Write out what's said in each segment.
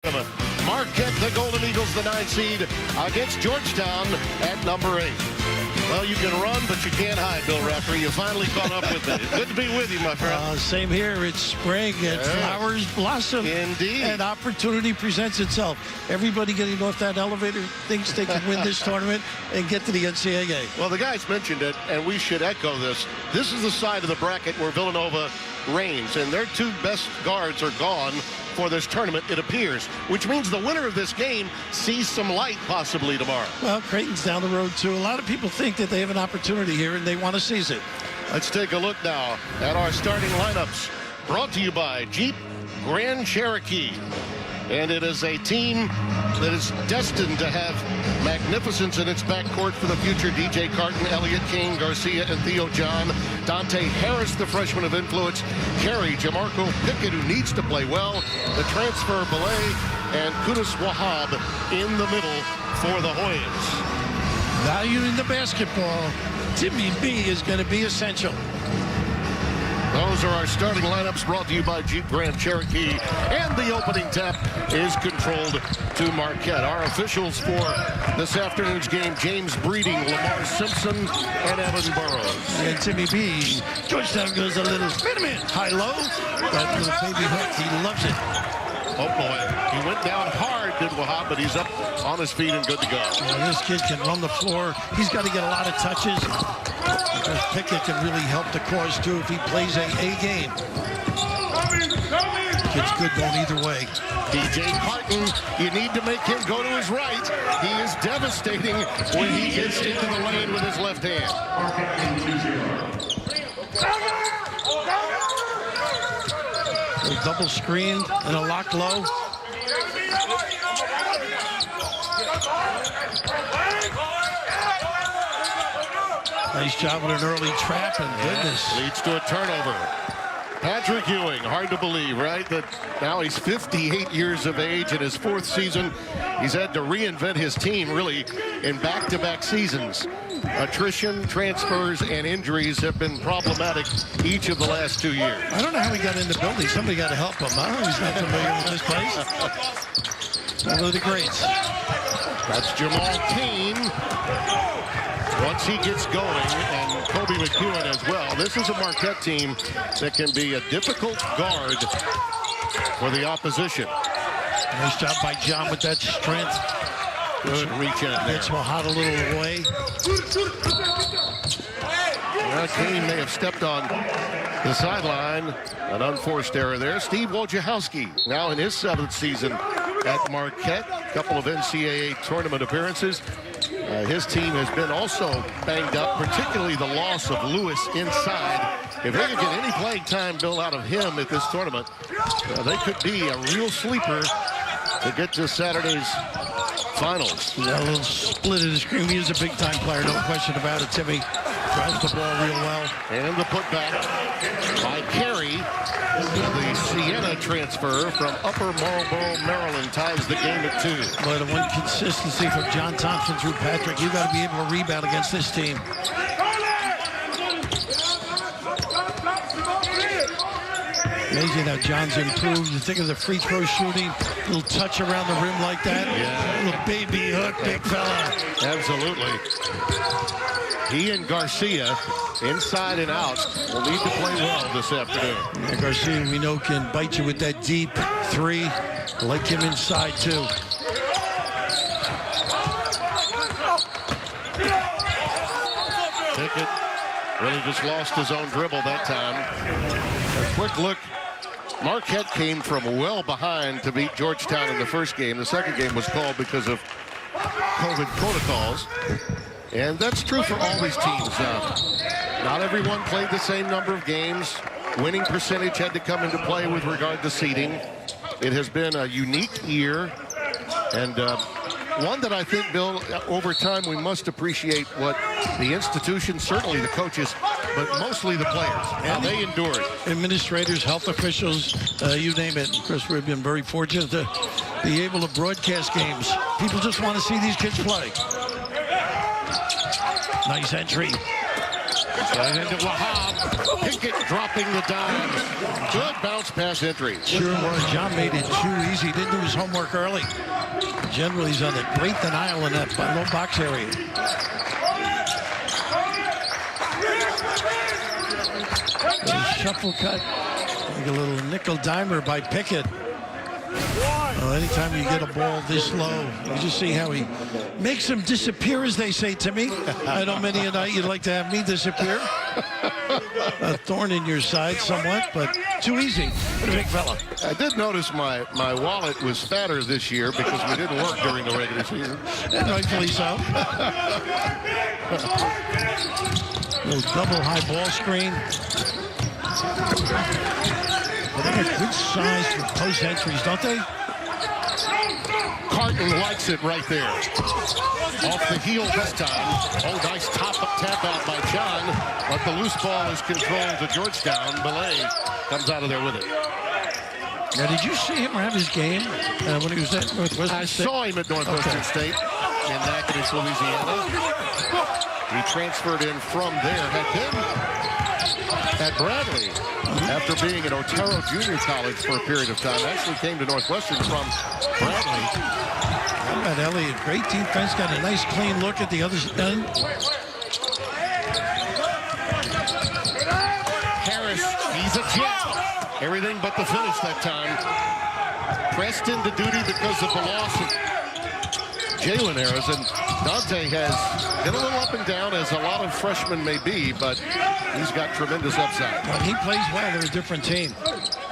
Marquette, the Golden Eagles, the 9 seed, against Georgetown at number 8. Well, you can run, but you can't hide, Bill Raftery. You finally caught up with it. Good to be with you, my friend. Same here. It's spring, and flowers blossom. Indeed. And opportunity presents itself. Everybody getting off that elevator thinks they can win this tournament and get to the NCAA. Well, the guys mentioned it, and we should echo this. This is the side of the bracket where Villanova reigns, and their two best guards are gone for this tournament, it appears, which means the winner of this game sees some light possibly tomorrow. Well, Creighton's down the road, too. A lot of people think that they have an opportunity here, and they want to seize it. Let's take a look now at our starting lineups, brought to you by Jeep Grand Cherokee. And it is a team that is destined to have magnificence in its backcourt for the future. DJ Carton, Elliott King, Garcia, and Theo John. Dante Harris, the freshman of influence. Carey, Jamarco Pickett, who needs to play well. The transfer, Belay, and Kudus Wahab in the middle for the Hoyans. Value in the basketball. Timmy B is going to be essential. Those are our starting lineups, brought to you by Jeep Grand Cherokee. And the opening tap is controlled to Marquette. Our officials for this afternoon's game, James Breeding, Lamar Simpson, and Evan Burrows. And Timmy B. Georgetown goes a little, wait a minute, high-low. That little baby hook, he loves it. Oh, boy. He went down hard, did Wahab, but he's up on his feet and good to go. Well, this kid can run the floor. He's got to get a lot of touches. Because Pickett can really help the cause, too, if he plays a game. Kid's good going either way. DJ Carton, you need to make him go to his right. He is devastating when he gets into the lane with his left hand. A double screen and a lock low. Nice job with an early trap, and goodness. Leads to a turnover. Patrick Ewing, hard to believe, right? That now he's 58 years of age in his 4th season. He's had to reinvent his team, really, in back-to-back seasons. Attrition, transfers, and injuries have been problematic each of the last 2 years. I don't know how he got in the building. Somebody got to help him, huh? He's not familiar with this place. One of the greats. That's Jamal Kane. Once he gets going, and Kobe McEwen as well. This is a Marquette team that can be a difficult guard for the opposition. Nice job by John with that strength. Good reach in there. Gets Wahab a little away. Well, Kane may have stepped on the sideline. An unforced error there. Steve Wojciechowski, now in his 7th season at Marquette. A couple of NCAA tournament appearances. His team has been also banged up, particularly the loss of Lewis inside. If they could get any playing time, Bill, out of him at this tournament, they could be a real sleeper to get to Saturday's finals. That little split of the screen. He is a big-time player, no question about it. Timmy drives the ball real well. And the putback by Carey. The Siena transfer from Upper Marlboro, Maryland, ties the game at 2. Boy, the one consistency from John Thompson through Patrick. You got to be able to rebound against this team. Amazing how John's improved. You think of the free throw shooting, little touch around the rim like that. Yeah. Little baby hook, big fella. Absolutely. He and Garcia, inside and out, will need to play well this afternoon. Yeah, Garcia, we know, can bite you with that deep 3. I like him inside, too. Pickett really just lost his own dribble that time. A quick look. Marquette came from well behind to beat Georgetown in the first game. The second game was called because of COVID protocols. And that's true for all these teams. Not everyone played the same number of games. Winning percentage had to come into play with regard to seeding. It has been a unique year, and one that I think, Bill, over time we must appreciate what the institution, certainly the coaches, but mostly the players, how they endured. Administrators, health officials, you name it. Of course, we've been very fortunate to be able to broadcast games. People just want to see these kids play. Nice entry. And into Wahab. Pickett dropping the dime. Good bounce pass entry. Sure was. John made it too easy. He didn't do his homework early. Generally, he's on a great denial in that low box area. Shuffle cut. Like a little nickel dimer by Pickett. Well, anytime you get a ball this low, you just see how he makes them disappear, as they say to me. I know many a night you'd like to have me disappear. A thorn in your side somewhat, but too easy for the big fella. I did notice my wallet was fatter this year because we didn't work during the regular season. And rightfully so. Little double high ball screen. Well, they got good size for post entries, don't they? Carton likes it right there. Off the heel this time. Oh, nice tap out by John. But the loose ball is controlled to Georgetown. Belay comes out of there with it. Now, did you see him have his game when he was at Northwestern State? I saw him at Northwestern State in Natchitoches, Louisiana. He transferred in from there. Had been at Bradley after being at Otero Junior College for a period of time. Actually came to Northwestern from Bradley. How about Elliott? Great defense. Got a nice clean look at the other end. Harris, he's a jet. Everything but the finish that time. Pressed into duty because of the loss of Jalen Harris. And Dante has been a little up and down, as a lot of freshmen may be, but he's got tremendous upside. When he plays well, they're a different team.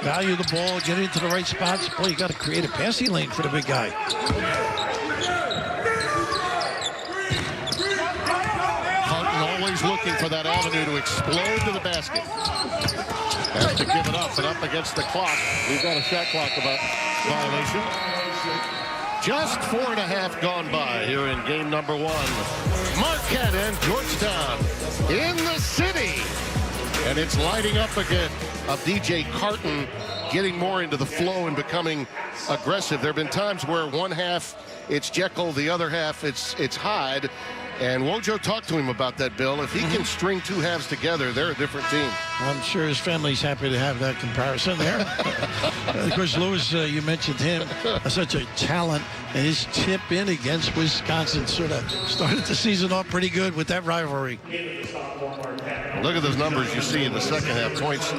Value the ball, get into the right spots. Boy, you got to create a passing lane for the big guy. Harton always looking for that avenue to explode to the basket. Has to give it up, and up against the clock. We've got a shot clock violation. Just 4.5 gone by here in game number 1. Marquette and Georgetown in the city. And it's lighting up again of DJ Carton getting more into the flow and becoming aggressive. There have been times where one half it's Jekyll, the other half it's Hyde. And Wojo talked to him about that, Bill. If he can string two halves together, they're a different team. I'm sure his family's happy to have that comparison there. Of course, Lewis, you mentioned him, such a talent, and his tip in against Wisconsin sort of started the season off pretty good with that rivalry. Look at those numbers you see in the second half. Points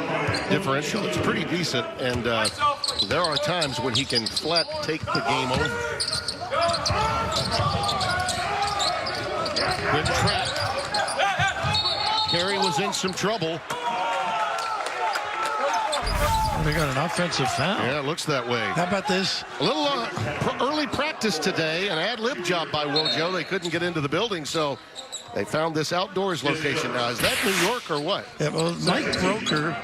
differential, it's pretty decent, and there are times when he can flat take the game over. Good trap. Carey was in some trouble. We got an offensive foul. Yeah, it looks that way. How about this? A little early practice today, an ad-lib job by Wojo. They couldn't get into the building, so they found this outdoors location. Now, is that New York or what? Yeah, well, Mike Broker,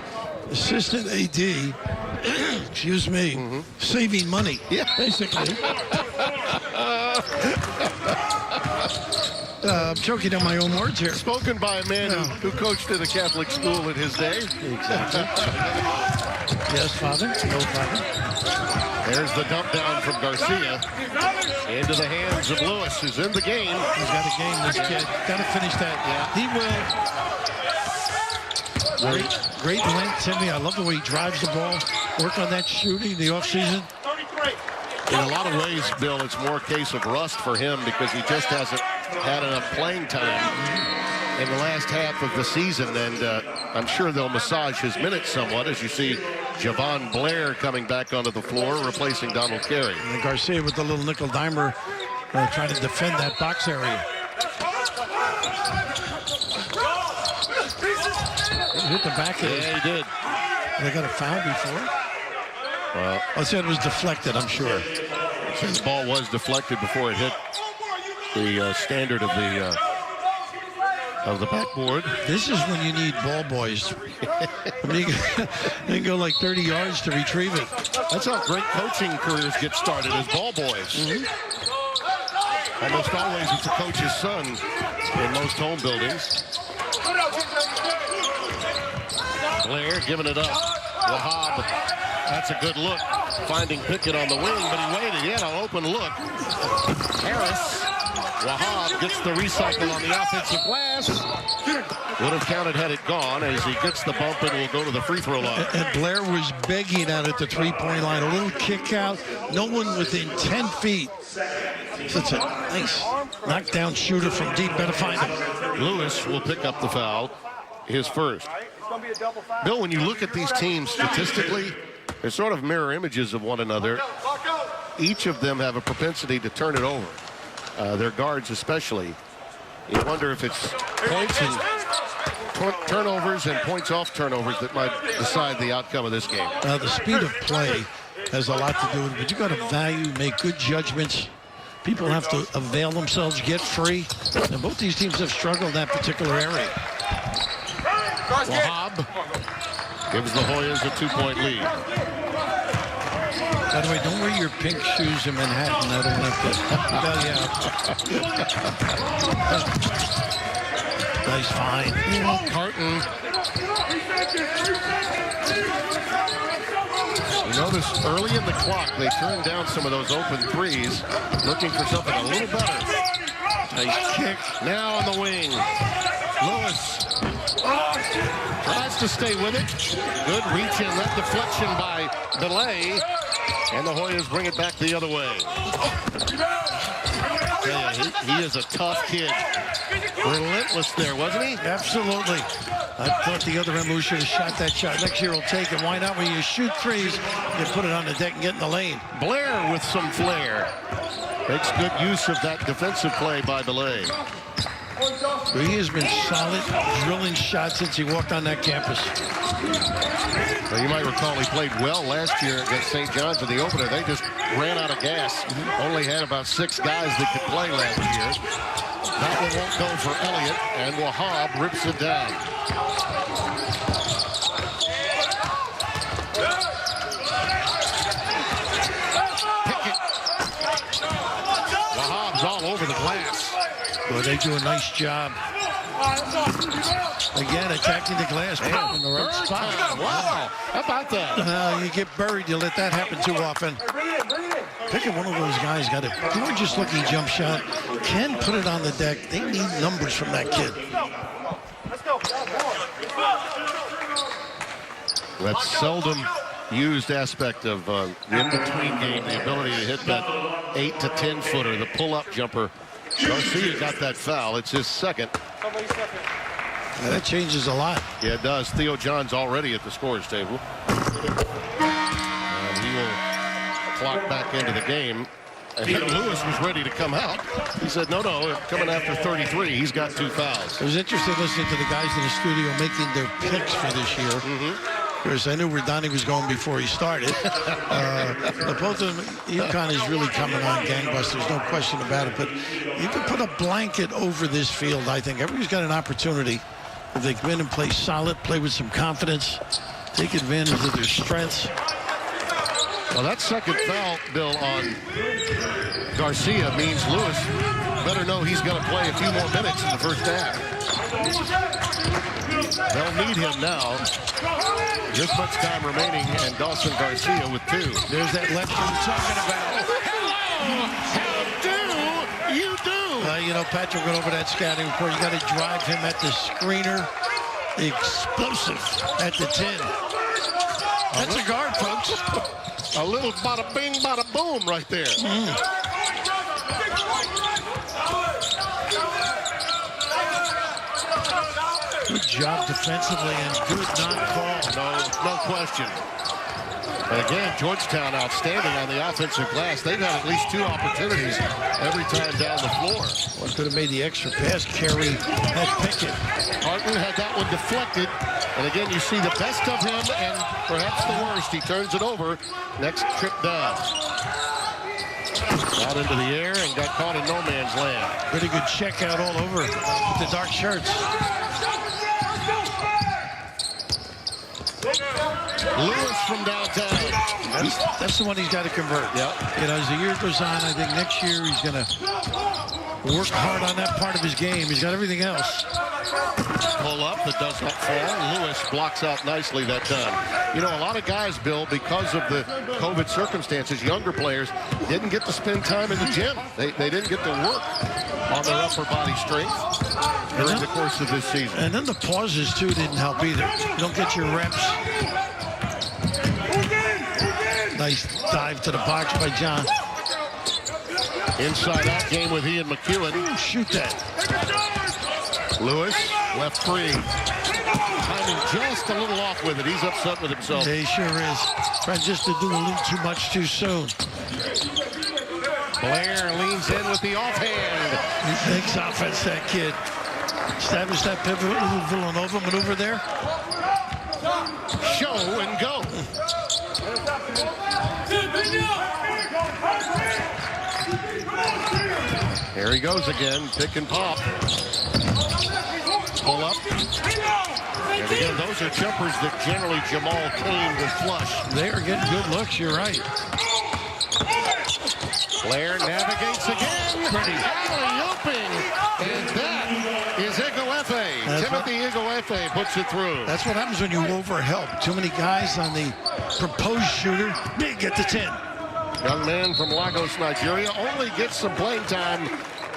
assistant AD, excuse me, saving money, basically. I'm choking on my own words here. Spoken by a man who coached at a Catholic school in his day. Exactly. Yes, Father. No, Father. There's the dump down from Garcia into the hands of Lewis, who's in the game. He's got a game, this kid. Got to finish that. Yeah. He will. Great length, Timmy. I love the way he drives the ball. Work on that shooting in the offseason. In a lot of ways, Bill, it's more a case of rust for him because he just hasn't had enough playing time in the last half of the season, and I'm sure they'll massage his minutes somewhat as you see Javon Blair coming back onto the floor, replacing Donald Carey. And Garcia with the little nickel dimer trying to defend that box area. He hit the back of it. Yeah, he did. They got a foul before? Well, I said it was deflected, I'm sure. The ball was deflected before it hit the standard of the backboard. This is when you need ball boys. I mean, they go like 30 yards to retrieve it. That's how great coaching careers get started, as ball boys. Almost always it's a coach's son in most home buildings. Blair giving it up. Wahab. That's a good look. Finding Pickett on the wing, but he waited. He had an open look. Harris Wahab gets the recycle on the offensive glass. Would have counted had it gone as he gets the bump and will go to the free throw line. And Blair was begging out at the three-point line. A little kick out. No one within 10 feet. Such a nice knockdown shooter from deep. Better find him. Lewis will pick up the foul, his first. Bill, when you look at these teams statistically, they're sort of mirror images of one another. Each of them have a propensity to turn it over. Their guards especially. You wonder if it's points and turnovers and points off turnovers that might decide the outcome of this game. The speed of play has a lot to do with it, but you got to value, make good judgments. People have to avail themselves, get free. And both these teams have struggled in that particular area. Wahab gives the Hoyas a 2-point lead. By the way, don't wear your pink shoes in Manhattan. I don't like that. Nice find. Carton. You notice early in the clock, they turned down some of those open threes, looking for something a little better. Nice kick. Now on the wing. Lewis tries to stay with it. Good reach in. That deflection by Belay. And the Hoyas bring it back the other way. He is a tough kid. Relentless there, wasn't he? Absolutely. I thought the other end, Lewis should have shot that shot. Next year he'll take it. Why not? When you shoot threes, you put it on the deck and get in the lane. Blair with some flair. Makes good use of that defensive play by Belay. He has been solid, drilling shots since he walked on that campus. Well, you might recall he played well last year against St. John's in the opener. They just ran out of gas. Only had about 6 guys that could play last year. That one won't go for Elliott, and Wahab rips it down. Wahab's all over the glass. Well, they do a nice job. Again, attacking the glass. In the right spot. Wow. How about that? You get buried. You let that happen too often. Picking one of those guys got a gorgeous looking jump shot. Can put it on the deck. They need numbers from that kid. That's seldom used aspect of the in-between game, the ability to hit that 8 to 10 footer, the pull-up jumper. Garcia got that foul. It's his second. Yeah, that changes a lot. Yeah, it does. Theo John's already at the scorer's table. And he will clock back into the game. And Lewis was ready to come out. He said, no, coming after 33, he's got 2 fouls. It was interesting listening to the guys in the studio making their picks for this year. Of course, I knew where Donnie was going before he started. Both of them, UConn is really coming on gangbusters, no question about it. But you can put a blanket over this field, I think. Everybody's got an opportunity. If they come in and play solid, play with some confidence, take advantage of their strengths. Well, that second foul, Bill, on Garcia means Lewis better know he's going to play a few more minutes in the first half. They'll need him now. This much time remaining, and Dawson Garcia with 2. There's that left you're talking about. How do you do? You know, Patrick went over that scouting report. You got to drive him at the screener. Explosive at the 10. That's a guard, folks. A little bada bing, bada boom right there. Good job defensively and good non-call. No question. And again, Georgetown outstanding on the offensive glass. They've had at least 2 opportunities every time down the floor. One could have made the extra pass. Carey had Pickett. Harton had that one deflected. And again, you see the best of him and perhaps the worst. He turns it over. Next trip down. Out into the air and got caught in no man's land. Pretty good check out all over with the dark shirts. Lewis from downtown. That's the one he's got to convert. Yep. You know, as the year goes on, I think next year he's going to work hard on that part of his game. He's got everything else. Pull up that does not fall. Lewis blocks out nicely that time. You know, a lot of guys, Bill, because of the COVID circumstances, younger players didn't get to spend time in the gym. They didn't get to work on their upper body strength during the course of this season. And then the pauses, too, didn't help either. You don't get your reps. Nice dive to the box by John. Inside out game with Ian McEwen. Shoot that. Lewis, left free. Timing just a little off with it. He's upset with himself. Yeah, he sure is. Trying just to do a little too much too soon. Blair leans in with the offhand. He makes offense, that kid. Establish that pivot, little Villanova maneuver there. Show and go. Here he goes again, pick and pop. Pull up. And again, those are jumpers that generally Jamal Cain will flush. They are getting good looks, you're right. Blair navigates again. Pretty alley-ooping. And that is Igwefe. Timothy Igwefe puts it through. That's what happens when you overhelp. Too many guys on the proposed shooter. Big at the 10. Young man from Lagos, Nigeria, only gets some playing time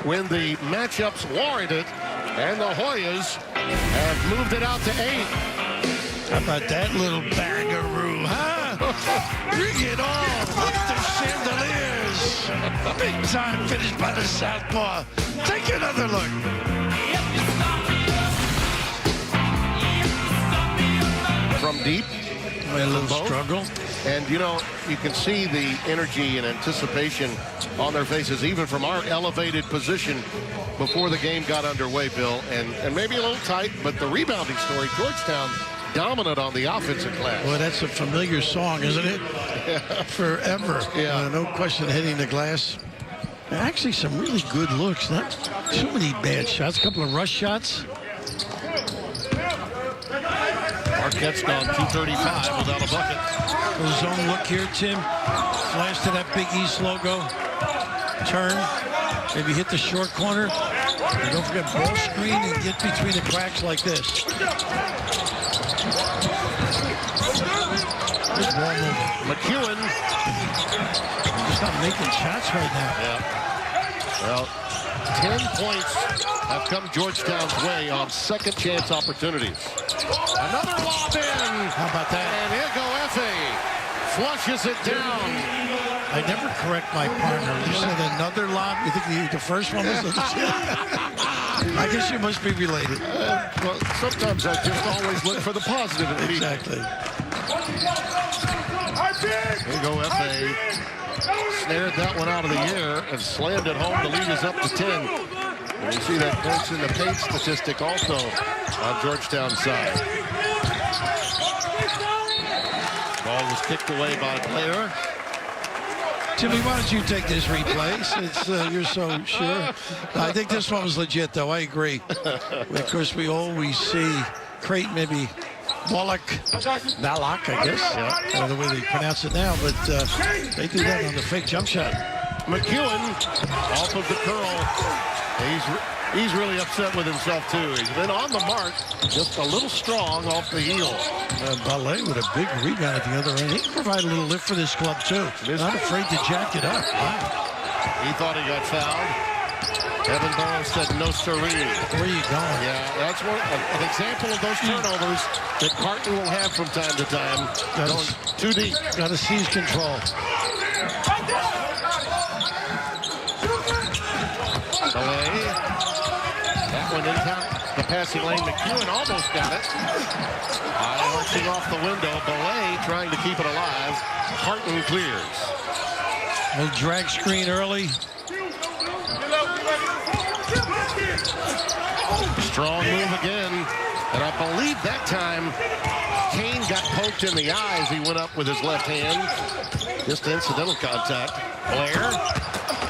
when the matchups warrant it. And the Hoyas have moved it out to 8. How about that little bagaroo, huh? Bring it on. Look at the chandeliers. Big time finish by the southpaw. Take another look. From deep. A little struggle. And, you know, you can see the energy and anticipation on their faces, even from our elevated position before the game got underway, Bill. And maybe a little tight, but the rebounding story, Georgetown dominant on the offensive glass. Well, that's a familiar song, isn't it? Yeah. Forever. Yeah. No question hitting the glass. Actually, some really good looks. Not too many bad shots. A couple of rush shots. Marquette's gone 235 without a bucket. The zone look here, Tim. Flash to that Big East logo. Turn. Maybe hit the short corner. And don't forget ball screen and get between the cracks like this. Good ball movement. McEwen. Just not making shots right now. Yeah. Well, 10 points have come Georgetown's way on second chance opportunities. Another lob in. How about that? And Igwefe flushes it down. I never correct my partner. You said another lob. You think the first one was? I guess you must be related. Well, sometimes I just always look for the positive in people. Exactly. Igwefe snared that one out of the air and slammed it home. The lead is up to 10. And you see that points in the paint statistic also on Georgetown's side. Ball was kicked away by Blair. Timmy, why don't you take this replay since you're so sure? I think this one was legit, though. I agree. Of course, we always see Creighton, maybe Balak, I guess. Yeah. I don't know the way they pronounce it now, but they do that on the fake jump shot. McEwen off of the curl. He's really upset with himself, too. He's been on the mark, just a little strong off the heel. Ballet with a big rebound at the other end. He can provide a little lift for this club, too. Not afraid to jack it up. Wow. He thought he got fouled. Evan Burrows said no siree. Where are you going? Yeah, that's an example of those turnovers that Carton will have from time to time. Going too deep. Got to seize control. Ballet. That one in the passing lane. McEwen almost got it. Arching off the window. Ballet trying to keep it alive. Carton clears. A little drag screen early. Strong move again. And I believe that time Cain got poked in the eye as he went up with his left hand. Just incidental contact. Blair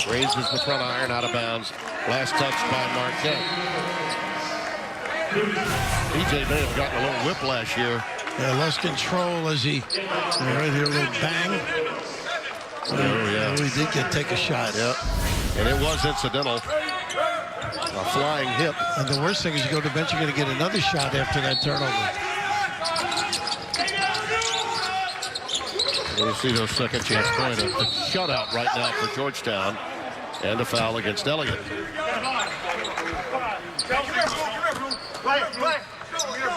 raises the front iron out of bounds. Last touch by Marquette. PJ may have gotten a little whiplash here. Yeah, less control as he right here, a little bang. Oh, yeah. We did take a shot. Yep. And it was incidental. A flying hip. And the worst thing is you go to the bench, you're going to get another shot after that turnover. You see those second chance points. A shutout right now for Georgetown. And a foul against Elliott.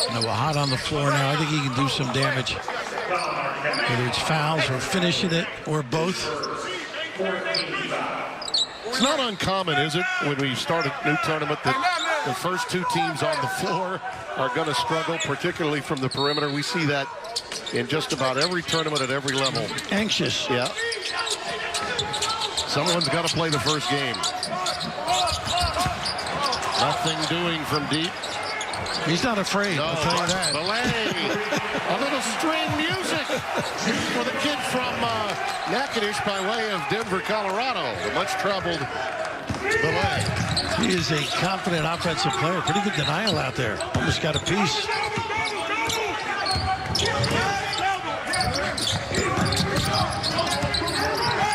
Now we're hot on the floor now. I think he can do some damage. Whether it's fouls or finishing it or both. It's not uncommon, is it, when we start a new tournament that the first two teams on the floor are going to struggle, particularly from the perimeter. We see that in just about every tournament at every level. Anxious. Yeah. Someone's got to play the first game. Nothing doing from deep. He's not afraid, No, I'll tell you that. Belay. A little string music for the kid from Natchitoches by way of Denver, Colorado. The much-traveled Belay. He is a confident offensive player. Pretty good denial out there. Almost got a piece.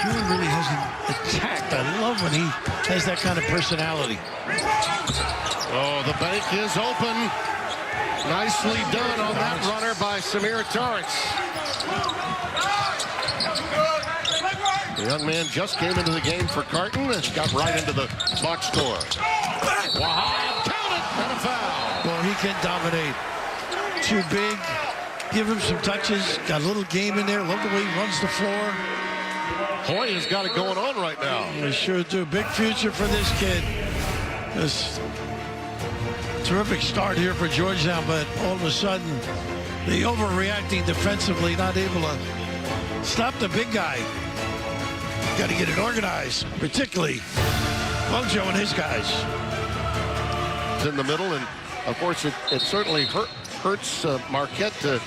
He really hasn't attacked. I love when he has that kind of personality. Oh, the bank is open. Nicely done on that runner by Samir Torrance. The young man just came into the game for Carton and got right into the box score. Wow, count it, and a foul. Well, he can dominate. Too big. Give him some touches. Got a little game in there. Love the way he runs the floor. Hoy has got it going on right now. We sure do. Big future for this kid. This terrific start here for Georgetown, but all of a sudden, the overreacting defensively, not able to stop the big guy. Got to get it organized, particularly Mojo and his guys. In the middle, and of course, it certainly hurts Marquette to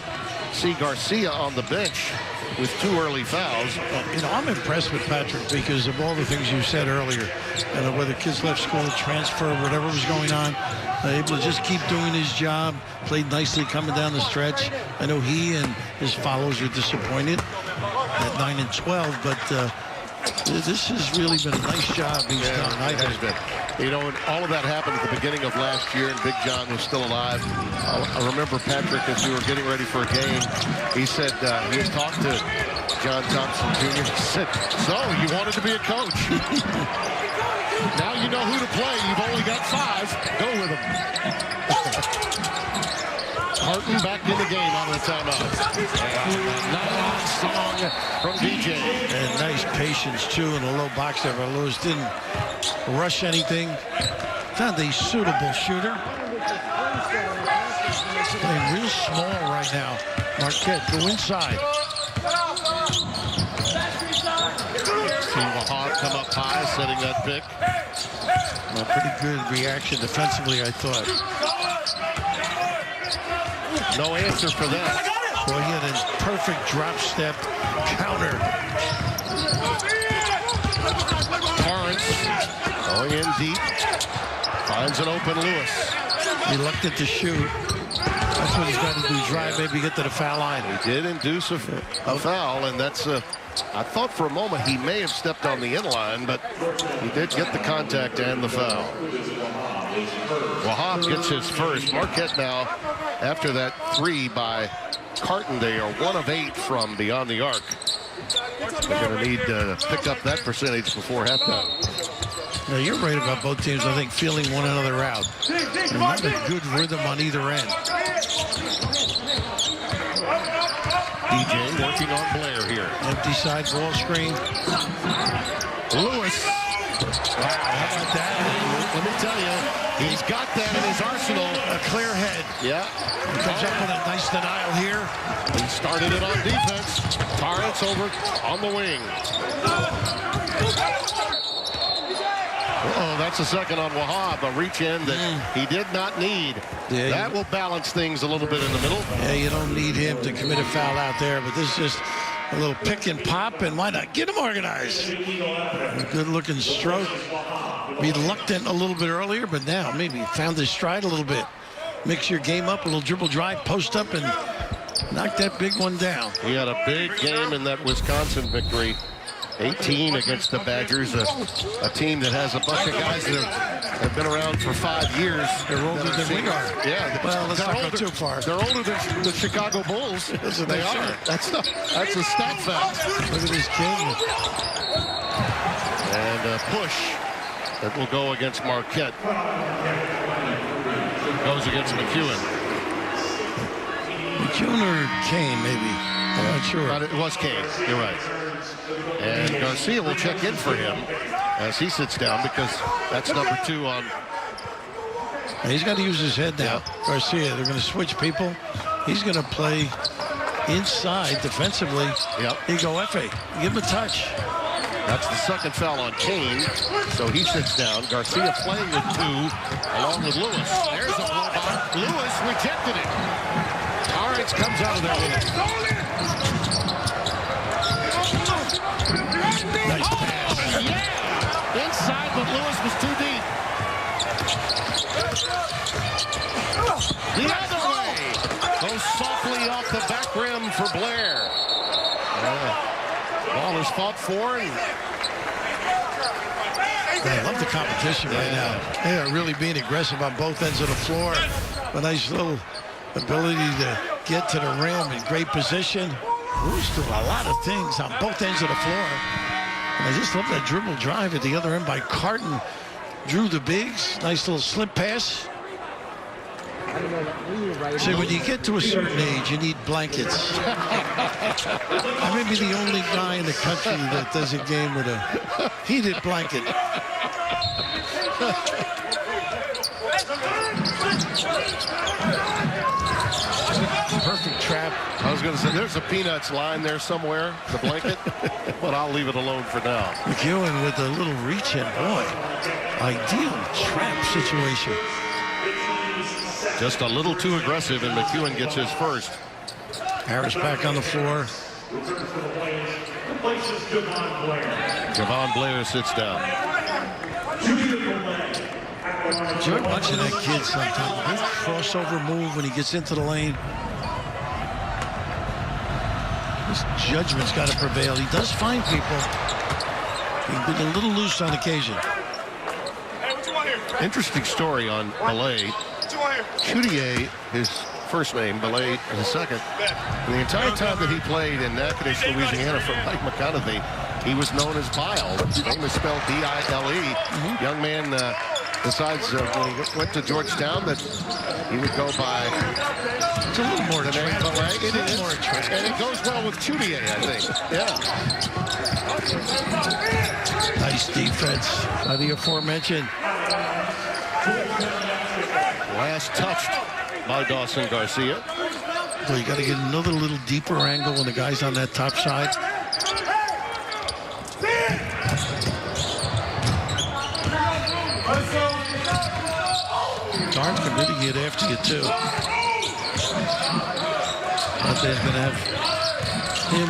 see Garcia on the bench with 2 early fouls. You know, I'm impressed with Patrick because of all the things you said earlier. And whether kids left school, transfer, whatever was going on, able to just keep doing his job. Played nicely coming down the stretch. I know he and his followers are disappointed at 9 and 12, but this has really been a nice job he's done. It has been. You know, all of that happened at the beginning of last year, and Big John was still alive. I remember Patrick, as we were getting ready for a game, he said he had talked to John Thompson Jr. He said, so you wanted to be a coach. Now you know who to play. You've only got 5. Go with him. Harton back in the game on the timeout. Nice song from DJ. And nice patience, too, in the low box there. Lewis didn't rush anything. Found a suitable shooter. Playing real small right now. Marquette, go inside. See Wahab come up high, setting that pick. A pretty good reaction defensively, I thought. No answer for that. Boy, he had a perfect drop step counter. Torrance going in deep. Finds an open Lewis. Reluctant to shoot. That's what he's got to do, drive, maybe get to the foul line. He did induce a foul, and that's I thought for a moment he may have stepped on the inline, but he did get the contact and the foul. Wahab gets his first. Marquette now, after that 3 by Carton, they are 1 of 8 from beyond the arc. They're going to need to pick up that percentage before halftime. Now, you're right about both teams, I think, feeling one another out. And not a good rhythm on either end. DJ working on Blair here. Empty side ball screen. Lewis. Wow, how about that? Let me tell you, he's got that in his arsenal. A clear head. Yeah. He comes up with a nice denial here. He started it on defense. Torrance over on the wing. Oh, that's a second on Wahab, a reach in that he did not need. Yeah, that will balance things a little bit in the middle. Yeah, you don't need him to commit a foul out there, but this is just a little pick and pop, and why not get him organized? A good-looking stroke. Reluctant a little bit earlier, but now maybe found his stride a little bit. Mix your game up, a little dribble drive, post up, and knock that big one down. He had a big game in that Wisconsin victory. 18 against the Badgers, a team that has a bunch of guys that have been around for 5 years. They're older than we are. Yeah, well, let's not go too far. They're older than the Chicago Bulls. They are. That's a stat fact. Look at this kid. And a push that will go against Marquette. Goes against McEwen. McEwen or Kane, maybe. I'm not sure. But it was Kane. You're right. And Garcia will check in for him as he sits down because that's number 2 on. He's got to use his head now. Yeah. Garcia, they're going to switch people. He's going to play inside defensively. Yep. Here you go, Efe. Give him a touch. That's the second foul on Kane, so he sits down. Garcia playing with 2, along with Lewis. There's a blow by Lewis, rejected it. Torrance comes out of there with it. Nice pass. Yeah! Inside, but Lewis was too deep. The other way. Goes softly off the back rim for Blair. Ball is fought for. I love the competition right now. They are really being aggressive on both ends of the floor. A nice little ability to get to the rim in great position. Bruce doing a lot of things on both ends of the floor. And I just love that dribble drive at the other end by Carton. Drew the bigs. Nice little slip pass. See, when you get to a certain age, you need blankets. I may be the only guy in the country that does a game with a heated blanket. Perfect trap. I was going to say, there's a Peanuts line there somewhere, the blanket, but I'll leave it alone for now. McEwen with a little reach in. Boy, ideal trap situation. Just a little too aggressive, and McEwen gets his first. Harris back on the floor. Javon Blair sits down. Enjoy watching that kid sometimes. His crossover move when he gets into the lane. His judgment's got to prevail. He does find people. He's been a little loose on occasion. Interesting story on Ballet. Chudier, his first name, Ballet his second. And the entire time that he played in Natchitoches, Louisiana for Mike McConaughey, he was known as Bile. His name is spelled B-I-L-E. Young man decides when he went to Georgetown that he would go by it's a little more the name Ballet. It is. More and it goes well with Chudier, I think. Yeah. Nice defense by the aforementioned. Last touched by Dawson Garcia. So you got to get another little deeper angle when the guy's on that top side. Darn can really get after you too. But they're going to have him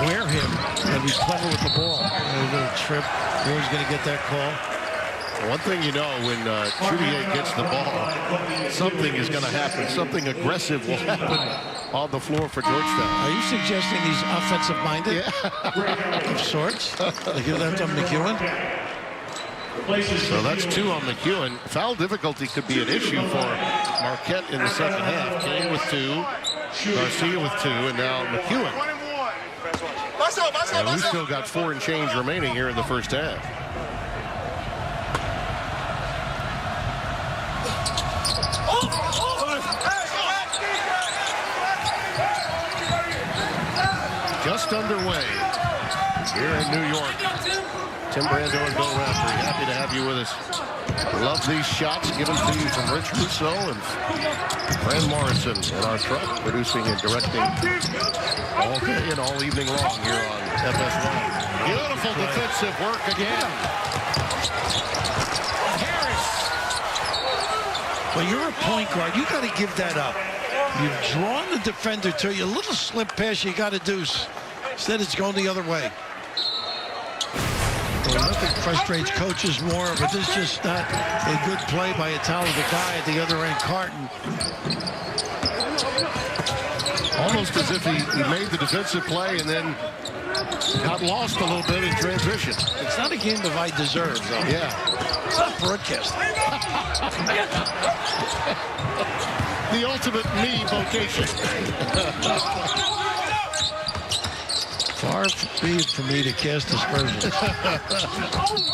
wear him and be clever with the ball. A little trip. He's going to get that call. One thing you know, when Chudier gets the ball, something is going to happen. Something aggressive will happen on the floor for Georgetown. Are you suggesting he's offensive-minded? Yeah. Of sorts? They give that to McEwen? So that's 2 on McEwen. Foul difficulty could be an issue for Marquette in the second half. Kane with 2, Garcia with 2, and now McEwen. And we've still got 4 and change remaining here in the first half. Just underway here in New York. Tim Brando and Bill Raftery, happy to have you with us. Love these shots given to you from Rich Russo and Fran Morrison in our truck, producing and directing all day and all evening long here on FS1. Beautiful defensive work again. Harris. Well, you're a point guard. You got to give that up. You've drawn the defender to you. A little slip pass, you got to deuce. Instead, it's going the other way. Well, nothing frustrates coaches more, but this is just not a good play by a talented guy at the other end, Carton. Almost as if he made the defensive play and then got lost a little bit in transition. It's not a game of I deserve, though. Yeah. Stop broadcasting. The ultimate me vocation. Far be it for me to cast aspersions.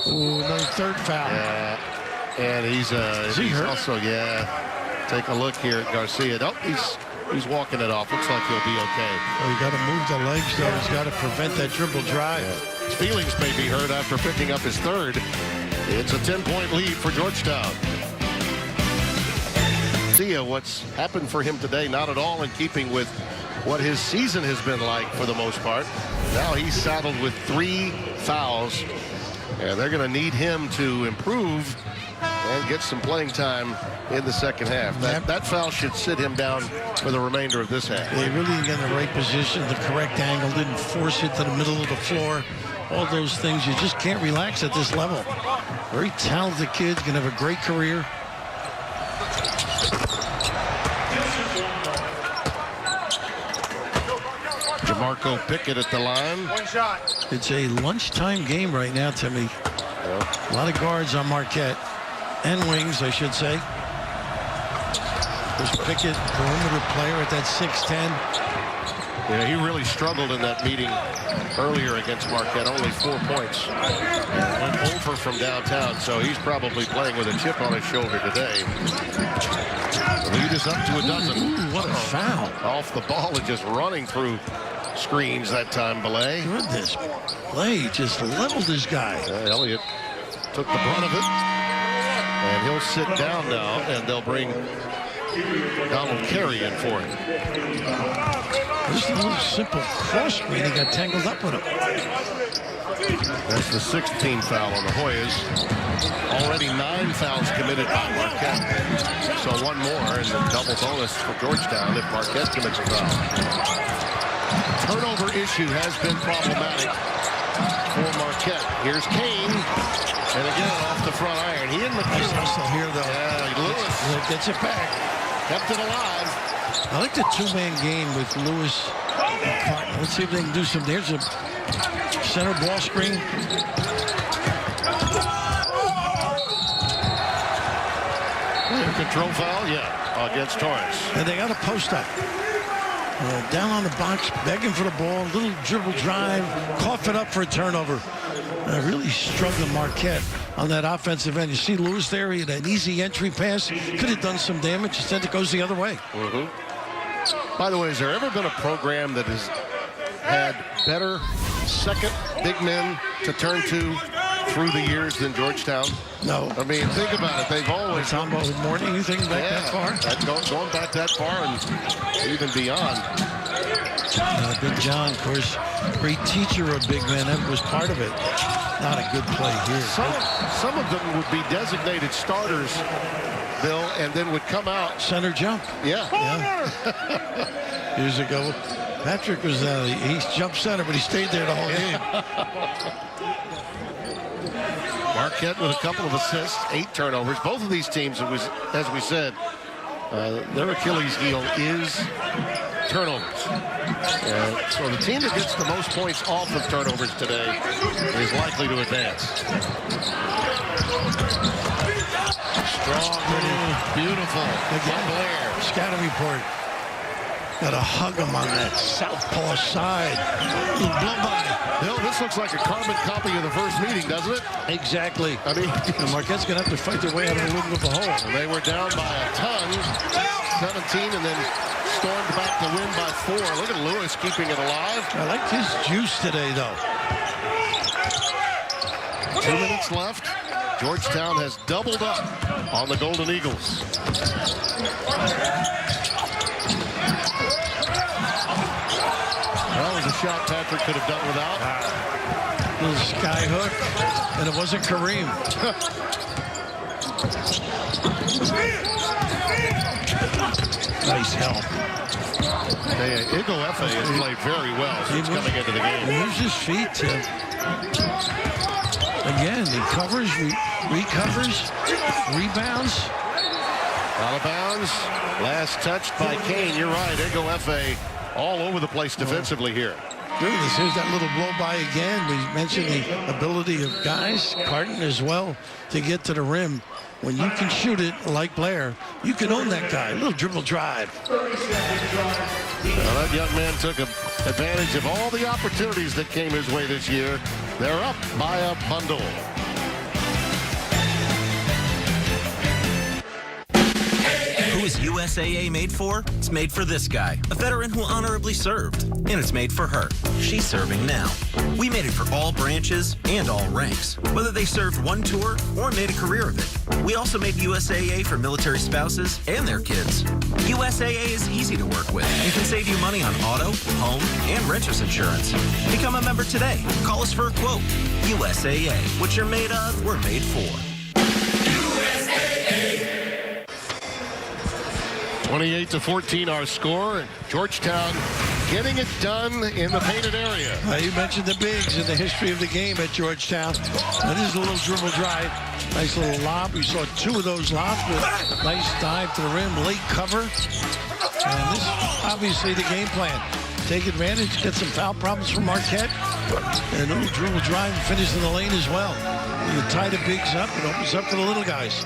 Ooh, no, third foul. Yeah. And he's he hurt? also, take a look here at Garcia. Oh, he's walking it off. Looks like he'll be okay. Well, you got to move the legs, though. He's got to prevent that dribble drive. Yeah. His feelings may be hurt after picking up his third. It's a 10-point lead for Georgetown. See what's happened for him today, not at all in keeping with what his season has been like for the most part. Now he's saddled with 3 fouls, and they're going to need him to improve and get some playing time in the second half. That foul should sit him down for the remainder of this half. They really didn't get in the right position, the correct angle, didn't force it to the middle of the floor. All those things, you just can't relax at this level. Very talented kid, going to have a great career. Marco Pickett at the line. One shot. It's a lunchtime game right now, Timmy. A lot of guards on Marquette. And wings, I should say. There's Pickett, perimeter player at that 6'10". Yeah, he really struggled in that meeting earlier against Marquette. Only 4 points. Went over from downtown, so he's probably playing with a chip on his shoulder today. The lead is up to a dozen. Ooh, what a foul. Off the ball and just running through screens that time, Belay. Goodness. Belay just leveled this guy. Elliott took the brunt of it. And he'll sit down now, and they'll bring Donald Carey in for him. Just a little simple cross screen. He got tangled up with him. That's the 16th foul on the Hoyas. Already 9 fouls committed by Marquette. So one more, and the double bonus for Georgetown if Marquette commits a foul. Turnover issue has been problematic for Marquette. Here's Kane. And again, off the front iron. He didn't look Nice hustle here, though. Yeah, Lewis Gets it back. kept it alive. I like the two-man game with Lewis and Carton. Let's see if they can do something. There's a center ball screen. Control foul, against Torres. And they got a post up. Down on the box, begging for the ball. Little dribble drive. Cough it up for a turnover. Really struggling Marquette on that offensive end. You see Lewis there. He had an easy entry pass. Could have done some damage. Instead, it goes the other way. By the way, has there ever been a program that has had better second big men to turn to through the years than Georgetown? No. I mean, think about it. They've always... Tom Morning, you think back that far? Going back that far and even beyond. Big John, of course, great teacher of big men. That was part of it. Not a good play here. Some of them would be designated starters, Bill, and then would come out. Center jump. Yeah. Years ago, Patrick was he jumped center, but he stayed there the whole game. Marquette with a couple of assists, 8 turnovers. Both of these teams, as we said, their Achilles heel is turnovers. So the team that gets the most points off of turnovers today is likely to advance. Strong, beautiful. Again, Blair. Scouting report. Got to hug him on that southpaw side. Blow by. Bill, this looks like a carbon copy of the first meeting, doesn't it? Exactly. I mean, and Marquette's going to have to fight their way out of the middle of the hole. And they were down by a ton, 17, and then stormed back to win by 4. Look at Lewis keeping it alive. I like his juice today, though. 2 minutes left. Georgetown has doubled up on the Golden Eagles. That was a shot Patrick could have done without. Little sky hook, and it wasn't Kareem. Nice help. Igo Efe has played very well since coming into the game. Moves his feet, Tim. Again, he covers, recovers, rebounds. Out of bounds. Last touched by Kane. You're right. Igo Efe all over the place defensively here. agree with this. Here's that little blow by again. We mentioned the ability of guys, Carton as well, to get to the rim. When you can shoot it like Blair, you can own that guy. A little dribble drive. Well, that young man took advantage of all the opportunities that came his way this year. They're up by a bundle. Who is USAA made for? It's made for this guy, a veteran who honorably served. And it's made for her. She's serving now. We made it for all branches and all ranks, whether they served one tour or made a career of it. We also made USAA for military spouses and their kids. USAA is easy to work with and can save you money on auto, home, and renter's insurance. Become a member today. Call us for a quote. USAA. What you're made of, we're made for. 28-14 our score. Georgetown getting it done in the painted area. You mentioned the bigs in the history of the game at Georgetown. Now, this is a little dribble drive. Nice little lob. We saw two of those lobs with nice dive to the rim, late cover. And this is obviously the game plan. Take advantage, get some foul problems from Marquette. And a little dribble drive and finish in the lane as well. You tie the bigs up, it opens up for the little guys.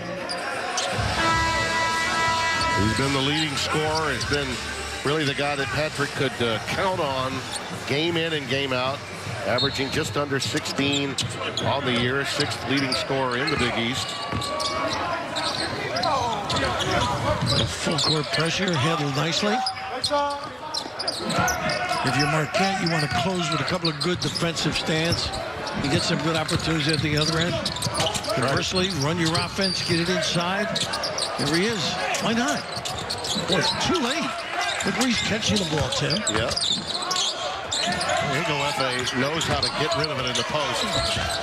He's been the leading scorer. He's been really the guy that Patrick could count on game in and game out, averaging just under 16 on the year, sixth leading scorer in the Big East. Full court pressure handled nicely. If you're Marquette, you want to close with a couple of good defensive stands. You get some good opportunities at the other end. Conversely, run your offense, get it inside. There he is. Why not? Boy, it's too late. Look where he's catching the ball, Tim. Yeah. Igor Efe knows how to get rid of it in the post.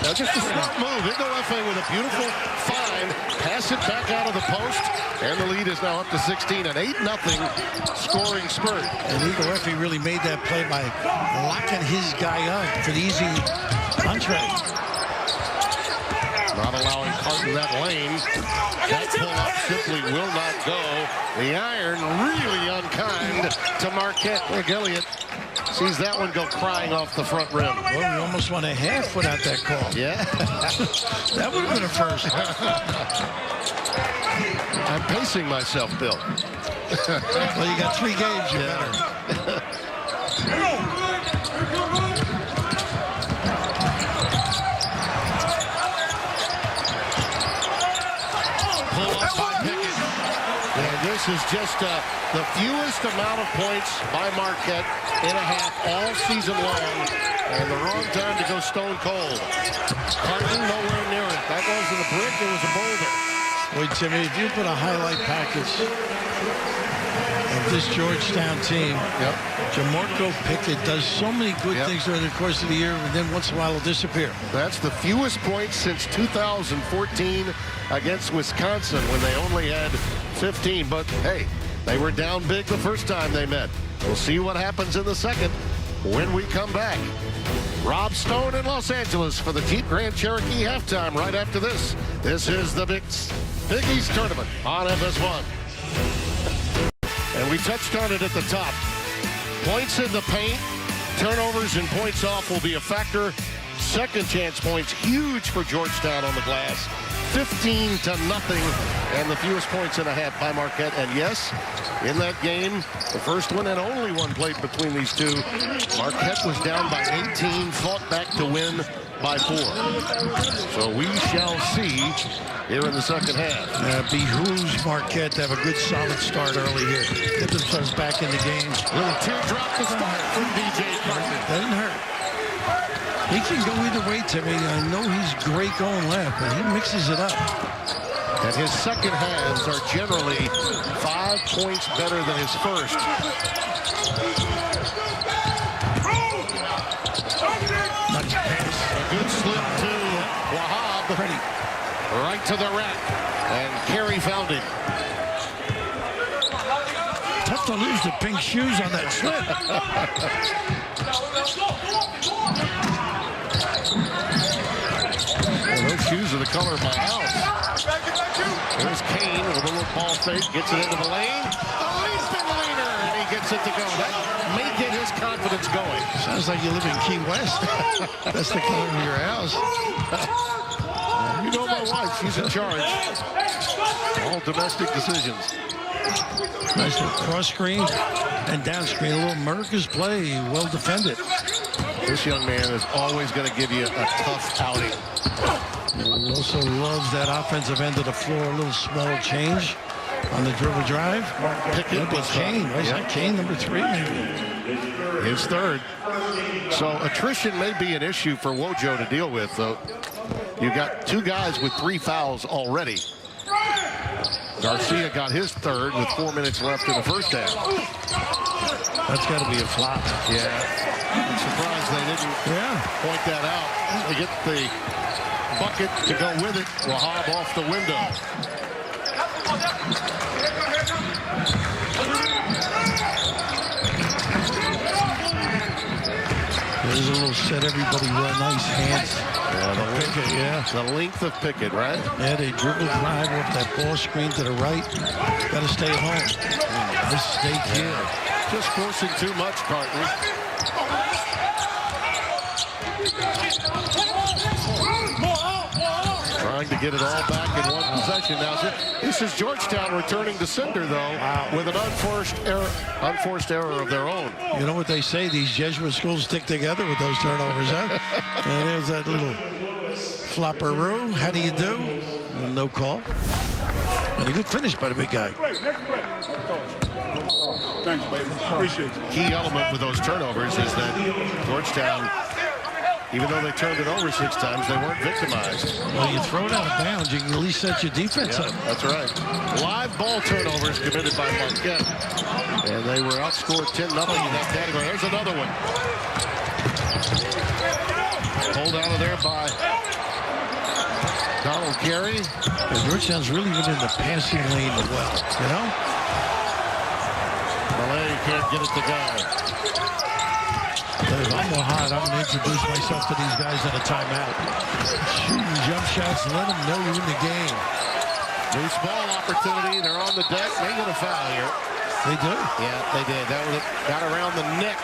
Now just a smart move. Igor Efe with a beautiful find. Pass it back out of the post. And the lead is now up to 16. An 8-0 scoring spurt. And Igor Efe really made that play by locking his guy up for the easy contract. Not allowing Carton that lane. That pull-up simply will not go. The iron really unkind to Marquette. Greg Elliott sees that one go crying off the front rim. Well, we almost won a half without that call. Yeah. That would have been a first. I'm pacing myself, Bill. Well, you got 3 games, you better. This is just the fewest amount of points by Marquette in a half all season long, and the wrong time to go stone cold. Carton nowhere near it. That wasn't a brick, it was a boulder. Wait, Timmy, if you put a highlight package of this Georgetown team, Jamarco Pickett does so many good things during the course of the year, and then once in a while he'll disappear. That's the fewest points since 2014 against Wisconsin when they only had 15. But, hey, they were down big the first time they met. We'll see what happens in the second when we come back. Rob Stone in Los Angeles for the Jeep Grand Cherokee halftime right after this. This is the Big East Tournament on FS1. And we touched on it at the top. Points in the paint, turnovers and points off will be a factor. Second chance points, huge for Georgetown on the glass. 15-0, and the fewest points in a half by Marquette. And yes, in that game, the first one and only one played between these two, Marquette was down by 18, fought back to win by 4. So we shall see here in the second half. Behooves Marquette to have a good solid start early here. Get themselves back in the game. Little teardrop to start from DJ Carton. Doesn't hurt. He can go either way, Timmy. I know he's great going left, but he mixes it up. And his second halves are generally 5 points better than his first. Nice pass. A good slip to Wahab. Pretty. Right to the rack. And Carey found him. Tough to lose the pink shoes on that slip. Well, those shoes are the color of my house. There's Kane with a little ball fake, gets it into the lane. Oh, he's been laner, and he gets it to go. That may get his confidence confidence going. Sounds like you live in Key West. That's the color of your house. You know my wife. She's in charge. All domestic decisions. Nice little cross screen and down screen. A little America's play. Well defended. This young man is always going to give you a tough outing. He also loves that offensive end of the floor. A little small change on the dribble drive. Pickett was Kane. Was that Kane, number 3, maybe? His third. So attrition may be an issue for Wojo to deal with, though. You got 2 guys with 3 fouls already. Garcia got his third with 4 minutes left in the first half. That's got to be a flop. Yeah. I'm surprised they didn't point that out. They get the bucket to go with it. Wahab off the window. There's a little set everybody well. Nice hands. The length of Pickett, right? Yeah, they dribble drive off that ball screen to the right. Got to stay home. Mistake here. Just forcing too much, Carton. Trying to get it all back in one possession. Now, this is Georgetown returning to sender, though, with an unforced error of their own. You know what they say? These Jesuit schools stick together with those turnovers, huh? And there's that little flopperoo. How do you do? No call. And a good finish by the big guy. Thanks, baby. Appreciate it. Key element with those turnovers is that Georgetown, even though they turned it over 6 times, they weren't victimized. Well, you throw it out of bounds, you can at least set your defense up. That's right. Live ball turnovers committed by Marquette. And they were outscored 10-0 in that category. There's another one. Pulled out of there by Donald Carey. And Georgetown's really within the passing lane well, you know? Malay can't get it to go. If I'm hot, I'm going to introduce myself to these guys in a timeout. Shooting jump shots, let them know you're in the game. Loose ball opportunity. They're on the deck. They get a foul here. They do? Yeah, they did. That got around the neck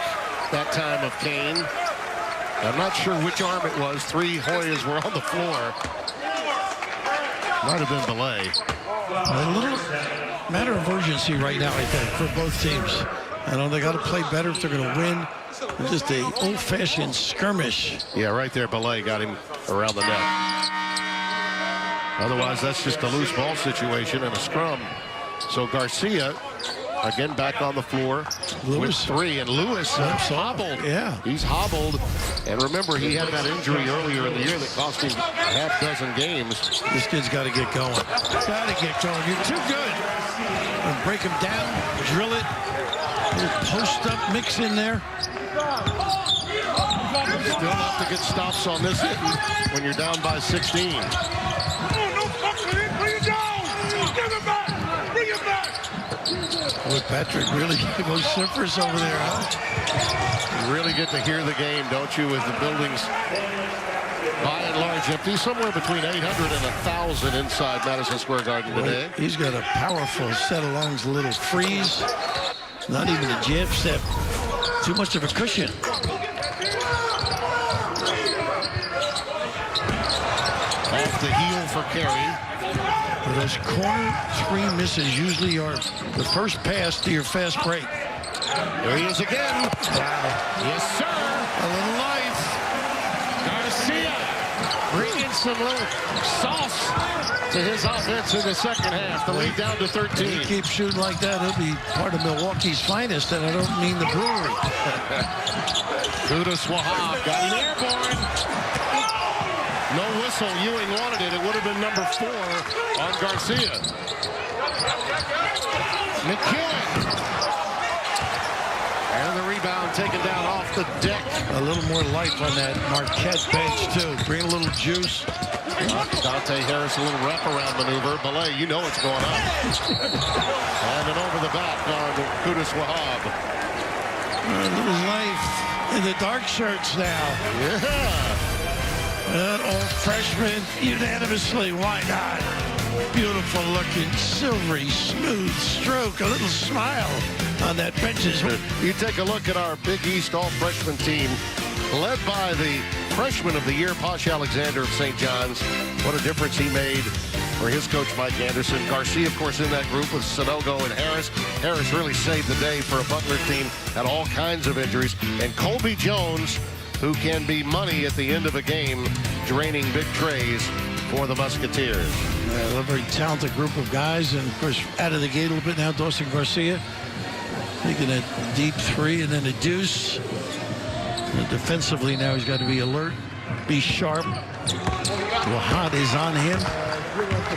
that time of Kane. I'm not sure which arm it was. 3 Hoyas were on the floor. Might have been Belay. A little matter of urgency right now, I think, for both teams. I know they got to play better if they're going to win. Just a old-fashioned skirmish. Yeah, right there, Belay got him around the neck. Otherwise, that's just a loose ball situation and a scrum. So Garcia, again, back on the floor with 3. And Lewis hobbled. Yeah. He's hobbled. And remember, he had that injury earlier in the year that cost him half dozen games. This kid's got to get going. Got to get going. You're too good. And break him down, drill it. Post-up mix in there. Still have to get stops on this hit when you're down by 16. No, bring it down. Give it back. Bring it back. Boy, Patrick really vociferous over there, huh? You really get to hear the game, don't you, with the buildings by and large empty. Somewhere between 800 and 1,000 inside Madison Square Garden today. He's got a powerful set of lungs, a little freeze. Not even a jab step. Too much of a cushion. Off the heel for Carey. Well, those corner 3 misses usually are the first pass to your fast break. There he is again. Wow. Yes, sir. A little life. Garcia bringing some little sauce to his offense in the second half. The lead down to 13. If he keeps shooting like that, he'll be part of Milwaukee's finest, and I don't mean the brewery. Kudus Wahab got an airborne. No whistle. Ewing wanted it. It would have been number 4 on Garcia. McEwen. And the rebound taken down off the deck. A little more life on that Marquette bench, too. Bring a little juice. Dante Harris, a little wraparound maneuver. Belay, you know what's going on. And then over the back on Kudus Wahab. A little life in the dark shirts now. Yeah. All freshmen unanimously. Why not? Beautiful looking, silvery, smooth stroke. A little smile on that benches. You take a look at our Big East all-freshman team, led by the freshman of the year, Posh Alexander of St. John's. What a difference he made for his coach, Mike Anderson. Garcia, of course, in that group with Sanogo and Harris. Harris really saved the day for a Butler team, had all kinds of injuries. And Colby Jones, who can be money at the end of a game, draining big trays for the Musketeers. A very talented group of guys, and of course, out of the gate a little bit now, Dawson Garcia taking a deep three and then a deuce. And defensively now, he's got to be alert, be sharp. Wahad is on him.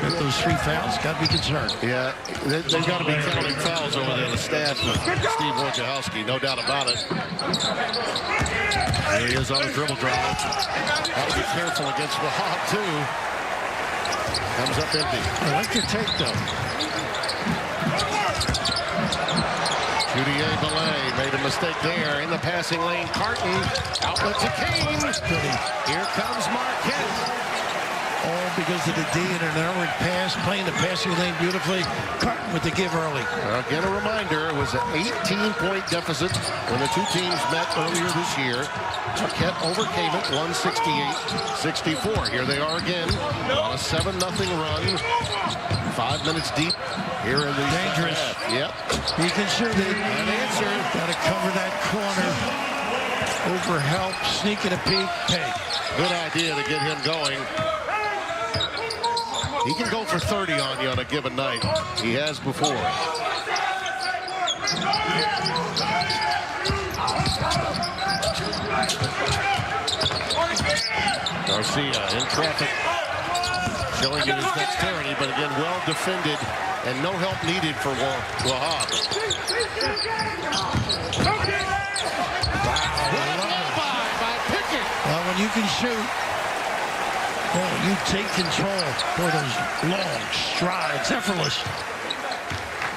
With those 3 fouls, got to be concerned. Yeah, they've got to be counting fouls over there, the staff of Steve Wojciechowski, no doubt about it. There he is on the dribble drive. Got to be careful against Wahad, too. Comes up empty. I like your take, though. Judier Belay made a mistake there in the passing lane. Carton, outlet to Kane. Here comes Marquette. All because of the D and an outward pass, playing the passing lane beautifully. Carton with the give early. Again, a reminder, it was an 18-point deficit when the two teams met earlier this year. Marquette overcame it, 168-64. Here they are again on a 7-0 run. 5 minutes deep here in the dangerous. Yep. He can shoot it. An answer. Got to cover that corner. Over help, sneaking a peek. Hey. Good idea to get him going. He can go for 30 on you on a given night. He has before. Garcia in traffic, showing you his dexterity, but again, well defended and no help needed for Wahab. By Pickett. Well, when you can shoot, well, you take control for those long strides, effortless.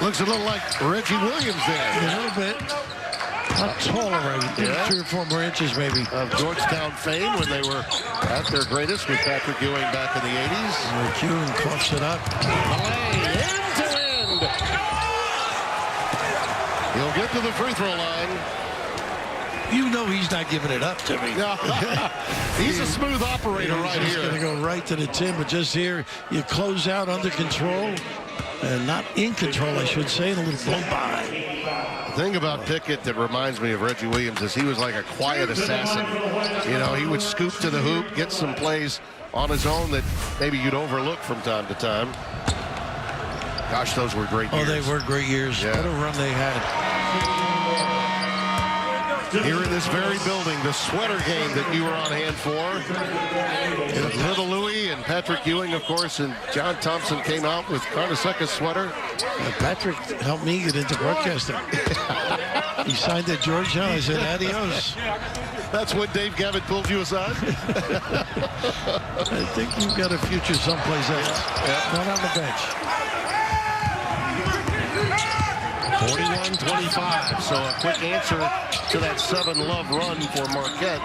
Looks a little like Reggie Williams there. A little bit. Not taller, right? Yeah. 3 or 4 more inches, maybe. Of Georgetown fame when they were at their greatest with Patrick Ewing back in the 80s. Ewing coughs it up. Malay, end to end. He'll get to the free throw line. You know he's not giving it up to me. No. He's a smooth operator right He's here. going to go right to the tin, but just here, you close out under control, and not in control, I should say, and a little blow by. The thing about Pickett that reminds me of Reggie Williams is he was like a quiet assassin. You know, he would scoop to the hoop, get some plays on his own that maybe you'd overlook from time to time. Gosh, those were great years. Oh, they were great years. Yeah. What a run they had. Here in this very building, the sweater game that you were on hand for. Little Louie and Patrick Ewing, of course, and John Thompson came out with Carnesecca's sweater. Patrick helped me get into broadcasting. He signed at Georgetown. I said, adios. That's when Dave Gavitt pulled you aside? I think you've got a future someplace else. Yeah. Not on the bench. 41-25, so a quick answer to that 7-love run for Marquette.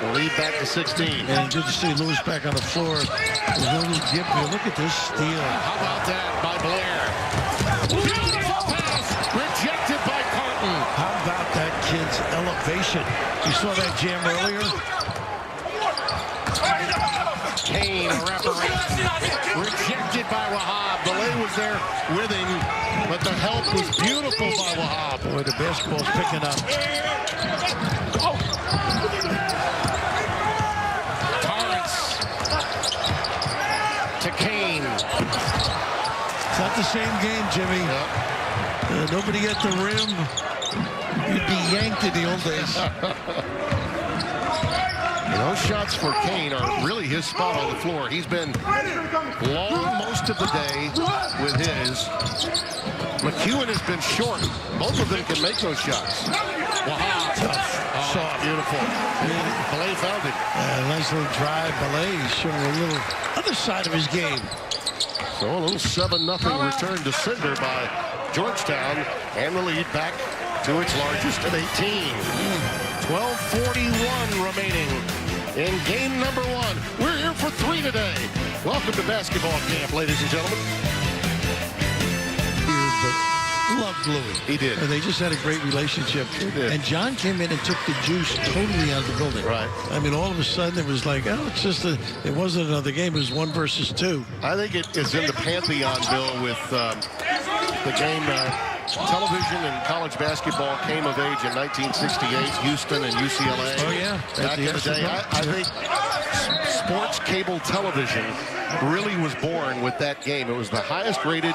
The lead back to 16. And good to see Lewis back on the floor. There's no little give me. Look at this steal. How about that by Blair? Beautiful pass, rejected by Carton. How about that kid's elevation? You saw that jam earlier? Kane, a wraparound. Rejected by Wahab. Belay was there with him, but the help was beautiful by Wahab. Boy, the basketball's picking up. Torrance to Kane. It's not the same game, Jimmy. Yep. Nobody at the rim. You'd be yanked in the old days. Those shots for Kane are really his spot on the floor. He's been long most of the day with his. McEwen has been short. Both of them can make those shots. Wow. Tough. Soft. Beautiful. Belay found it. Nice little drive. Belay showing a little other side of his game. So a little 7-0 return to sender by Georgetown, and the lead back to its largest at 18. 12:41 remaining in game number 1. We're here for 3 today. Welcome to basketball camp, ladies and gentlemen. Loved Louis. He did. They just had a great relationship. He did. And John came in and took the juice totally out of the building. Right. I mean, all of a sudden it was like, oh, it's just it wasn't another game. It was 1 versus 2. I think it is in the pantheon, Bill, with the game. Television and college basketball came of age in 1968, Houston and UCLA. Oh, yeah. Back in the day, I think sports cable television really was born with that game. It was the highest rated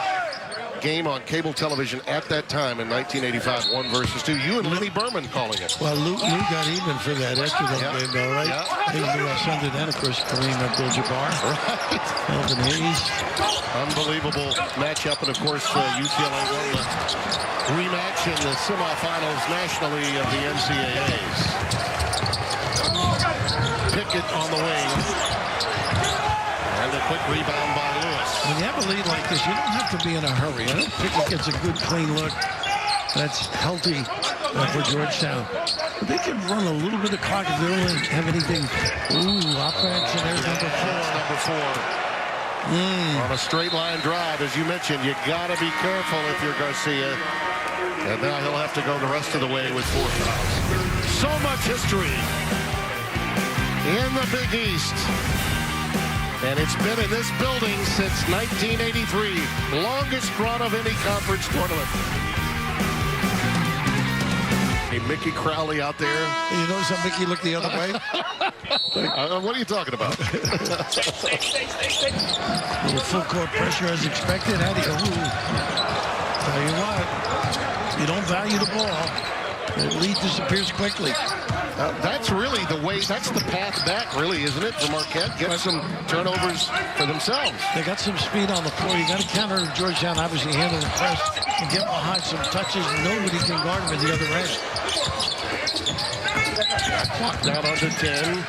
game on cable television at that time in 1985, 1 versus 2. You and Lenny Berman calling it. Well, Lou got even for that after that game, though, right? Yeah. He knew our son did that, of course, Kareem Abdul-Jabbar. Right. Elvin Hayes. Unbelievable matchup, and of course, UCLA won the rematch in the semifinals nationally of the NCAAs. Pickett on the wing. And a quick rebound by Lewis. When you have a lead like this, you don't have to be in a hurry. I don't think it gets a good, clean look. That's healthy for Georgetown. But they can run a little bit of clock if they don't have anything. Ooh, offense, and there's number 4. Number 4. On a straight line drive, as you mentioned, you got to be careful if you're Garcia. And now he'll have to go the rest of the way with 4 fouls. So much history in the Big East. And it's been in this building since 1983. Longest run of any conference tournament. Hey, Mickey Crowley out there. You notice how Mickey looked the other way? What are you talking about? A little full court pressure as expected. How do you? Tell you what, you don't value the ball, the lead disappears quickly. That's really the way, that's the path back, really, isn't it, for Marquette? Get some turnovers for themselves. They got some speed on the floor. You got to counter Georgetown, obviously handle the press and get behind some touches. Nobody can guard them at the other end. Clock down under 10.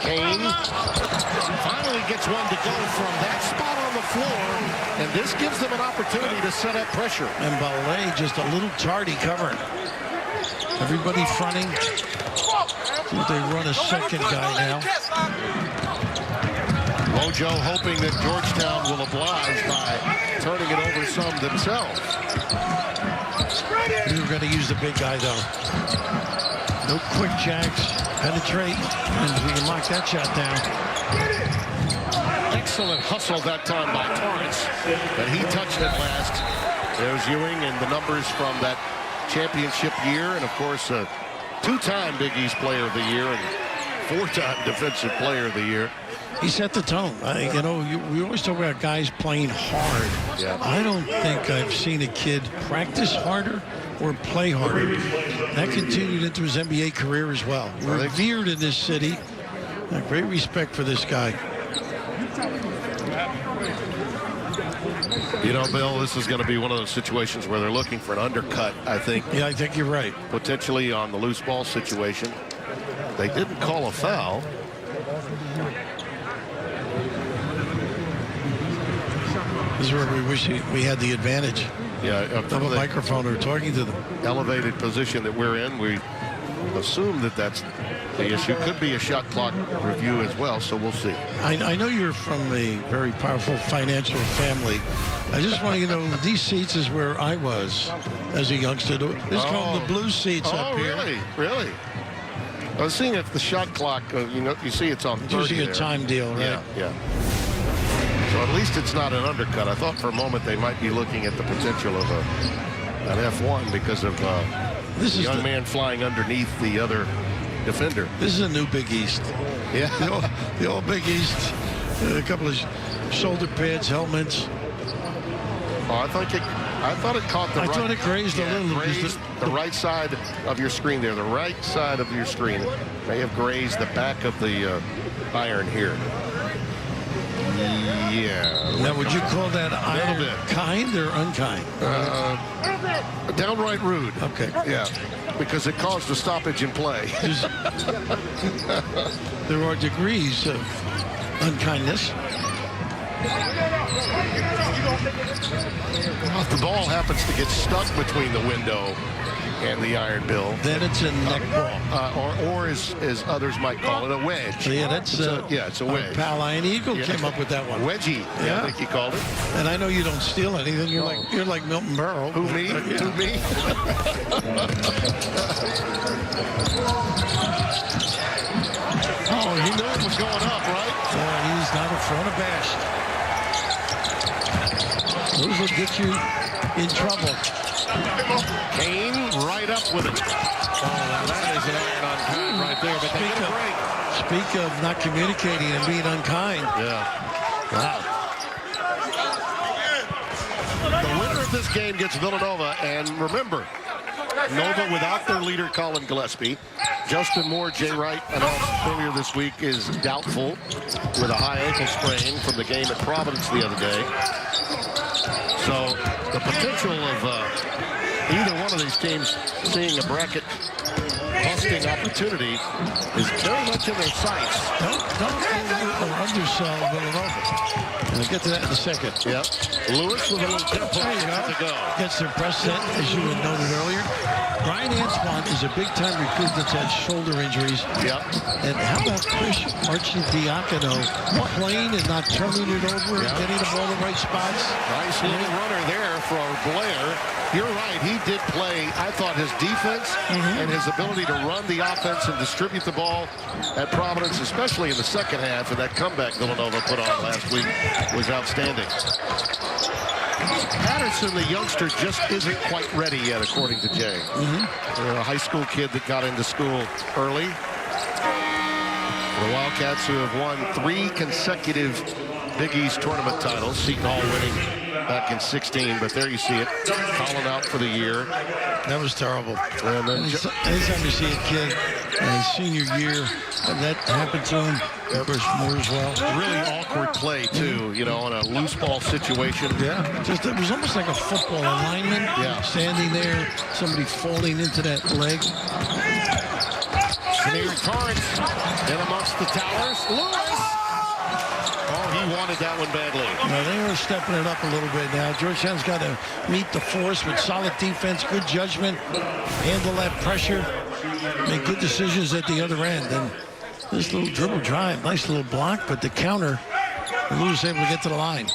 Kane finally gets one to go from that spot on the floor, and this gives them an opportunity to set up pressure. And Ballet just a little tardy covering. Everybody fronting. They run a second guy now. Mojo hoping that Georgetown will oblige by turning it over some themselves. We were going to use the big guy, though. No quick jacks. Penetrate. And we can lock that shot down. Excellent hustle that time by Torrance. But he touched it last. There's Ewing and the numbers from that championship year, and of course a 2-time Big East Player of the Year and 4-time Defensive Player of the Year. He set the tone. You know, we always talk about guys playing hard. Yeah. I don't think I've seen a kid practice harder or play harder. That continued into his NBA career as well. Revered in this city. Great respect for this guy. You know, Bill, this is going to be one of those situations where they're looking for an undercut, I think. Yeah, I think you're right. Potentially on the loose ball situation. They didn't call a foul. This is where we wish we had the advantage. Yeah, of a microphone or talking to them. Elevated position that we're in, we assume that that's the issue. Could be a shot clock review as well, so we'll see. I know you're from a very powerful financial family. I just want you to know these seats is where I was as a youngster. It's called the blue seats up here. Oh, really? I was seeing if the shot clock, you see it's on 30 usually there. a time deal, right? Yeah. So at least it's not an undercut. I thought for a moment they might be looking at the potential of an F1 because of this the young man flying underneath the other defender. This is a new Big East. Yeah. The old Big East. A couple of shoulder pads, helmets. Oh, I thought it caught the I thought it grazed a little. Grazed the right side of your screen there. The right side of your screen may have grazed the back of the iron here. Yeah. Now, would you call that iron kind or unkind? Downright rude. Okay. Yeah. Because it caused a stoppage in play. There are degrees of unkindness. If the ball happens to get stuck between the window and the iron bill, then it's a neck ball. Or as others might call it, a wedge. Yeah, that's it's a wedge. Pal Iron Eagle came up with that one. Wedgie, yeah, I think he called it. And I know you don't steal anything. You're like Milton Berle. Who, me? Yeah. Who, me? Oh, he knew it was going up, right? He's not abashed. Those will get you in trouble. Kane right up with it. Oh, that is an iron on time right there, but they get a break. Speak of not communicating and being unkind. Yeah. Wow. The winner of this game gets Villanova, and remember, Nova without their leader Colin Gillespie. Justin Moore, Jay Wright announced earlier this week, is doubtful with a high ankle sprain from the game at Providence the other day. So the potential of either one of these teams seeing a bracket busting opportunity is very much in their sights. Don't undersell Villanova. We'll get to that in a second. Yep. Lewis with a little tempo to go. Gets their precedent, as you had noted earlier. Brian Antoine is a big-time recruit that's had shoulder injuries. Yep. And how about Chris Archidiakono playing and not turning it over and getting the ball in the right spots? Nice little runner there for Blair. You're right. He did play. I thought his defense and his ability to run the offense and distribute the ball at Providence, especially in the second half, and that comeback Villanova put on last week was outstanding. Patterson, the youngster, just isn't quite ready yet, according to Jay. A high school kid that got into school early. The Wildcats, who have won 3 consecutive Big East tournament titles, Seton Hall winning back in 16, but there you see it. Colin out for the year. That was terrible. And then anytime you see a kid in his senior year, and that happened to him, of course, Moore as well. Really awkward play, too, you know, on a loose ball situation. Yeah, just it was almost like a football alignment. Yeah. Standing there, somebody falling into that leg. Shanir Torrance in amongst the towers. Lewis! Oh, he wanted that one badly. Now, they are stepping it up a little bit now. Georgetown's got to meet the force with solid defense, good judgment, handle that pressure, make good decisions at the other end. And this little dribble drive, nice little block, but the counter, Lewis able to get to the line.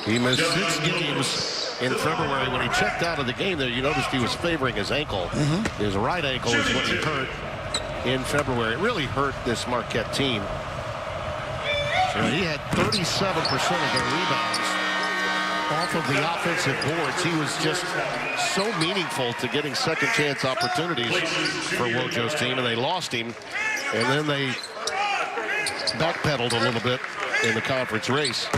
He missed 6 games in February. When he checked out of the game there, you noticed he was favoring his ankle. His right ankle is what he hurt in February. It really hurt this Marquette team. So he had 37% of their rebounds off of the offensive boards. He was just so meaningful to getting second chance opportunities for Wojo's team, and they lost him. And then they backpedaled a little bit in the conference race.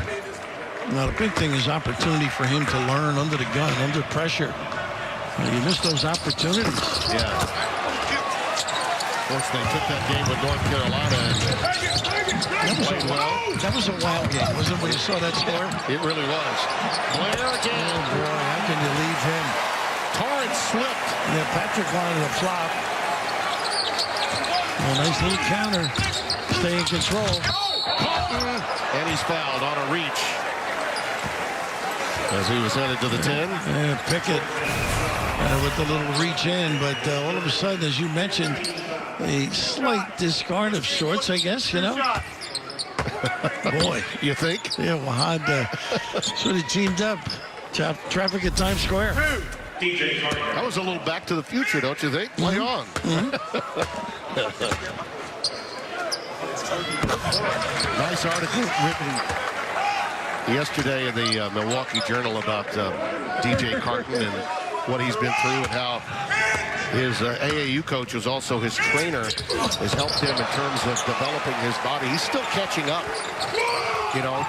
Now, the big thing is opportunity for him to learn under the gun, under pressure. You miss those opportunities. Yeah. Of course, they took that game with North Carolina and played well. That was a wild game, wasn't it, when you saw that score? It really was. Blair again. Oh, boy, how can you leave him? Torrance slipped. Yeah, Patrick wanted a flop. A nice little counter. Stay in control. And he's fouled on a reach as he was headed to the 10. Yeah, Pickett with the little reach in, but all of a sudden, as you mentioned, a slight discard of sorts, I guess, you know? Boy. You think? Yeah, Wahad sort of teamed up. Traffic at Times Square. That was a little Back to the Future, don't you think? Play on. Nice article written yesterday in the Milwaukee Journal about DJ Carton and what he's been through and how his AAU coach, who's also his trainer, has helped him in terms of developing his body. He's still catching up, you know,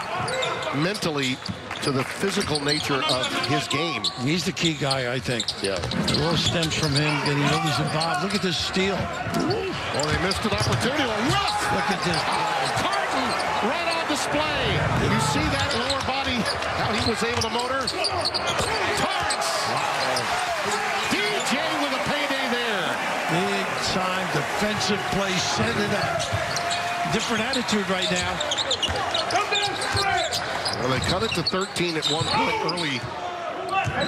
mentally to the physical nature of his game. He's the key guy, I think. Yeah. It all stems from him getting others involved. Look at this steal. Oh, they missed an opportunity. Look at this. Carton right on display. You see that lower body, how he was able to motor? Torrance. DJ with a payday there. Big time defensive play, set it up. different attitude right now. Well, they cut it to 13 at one point early.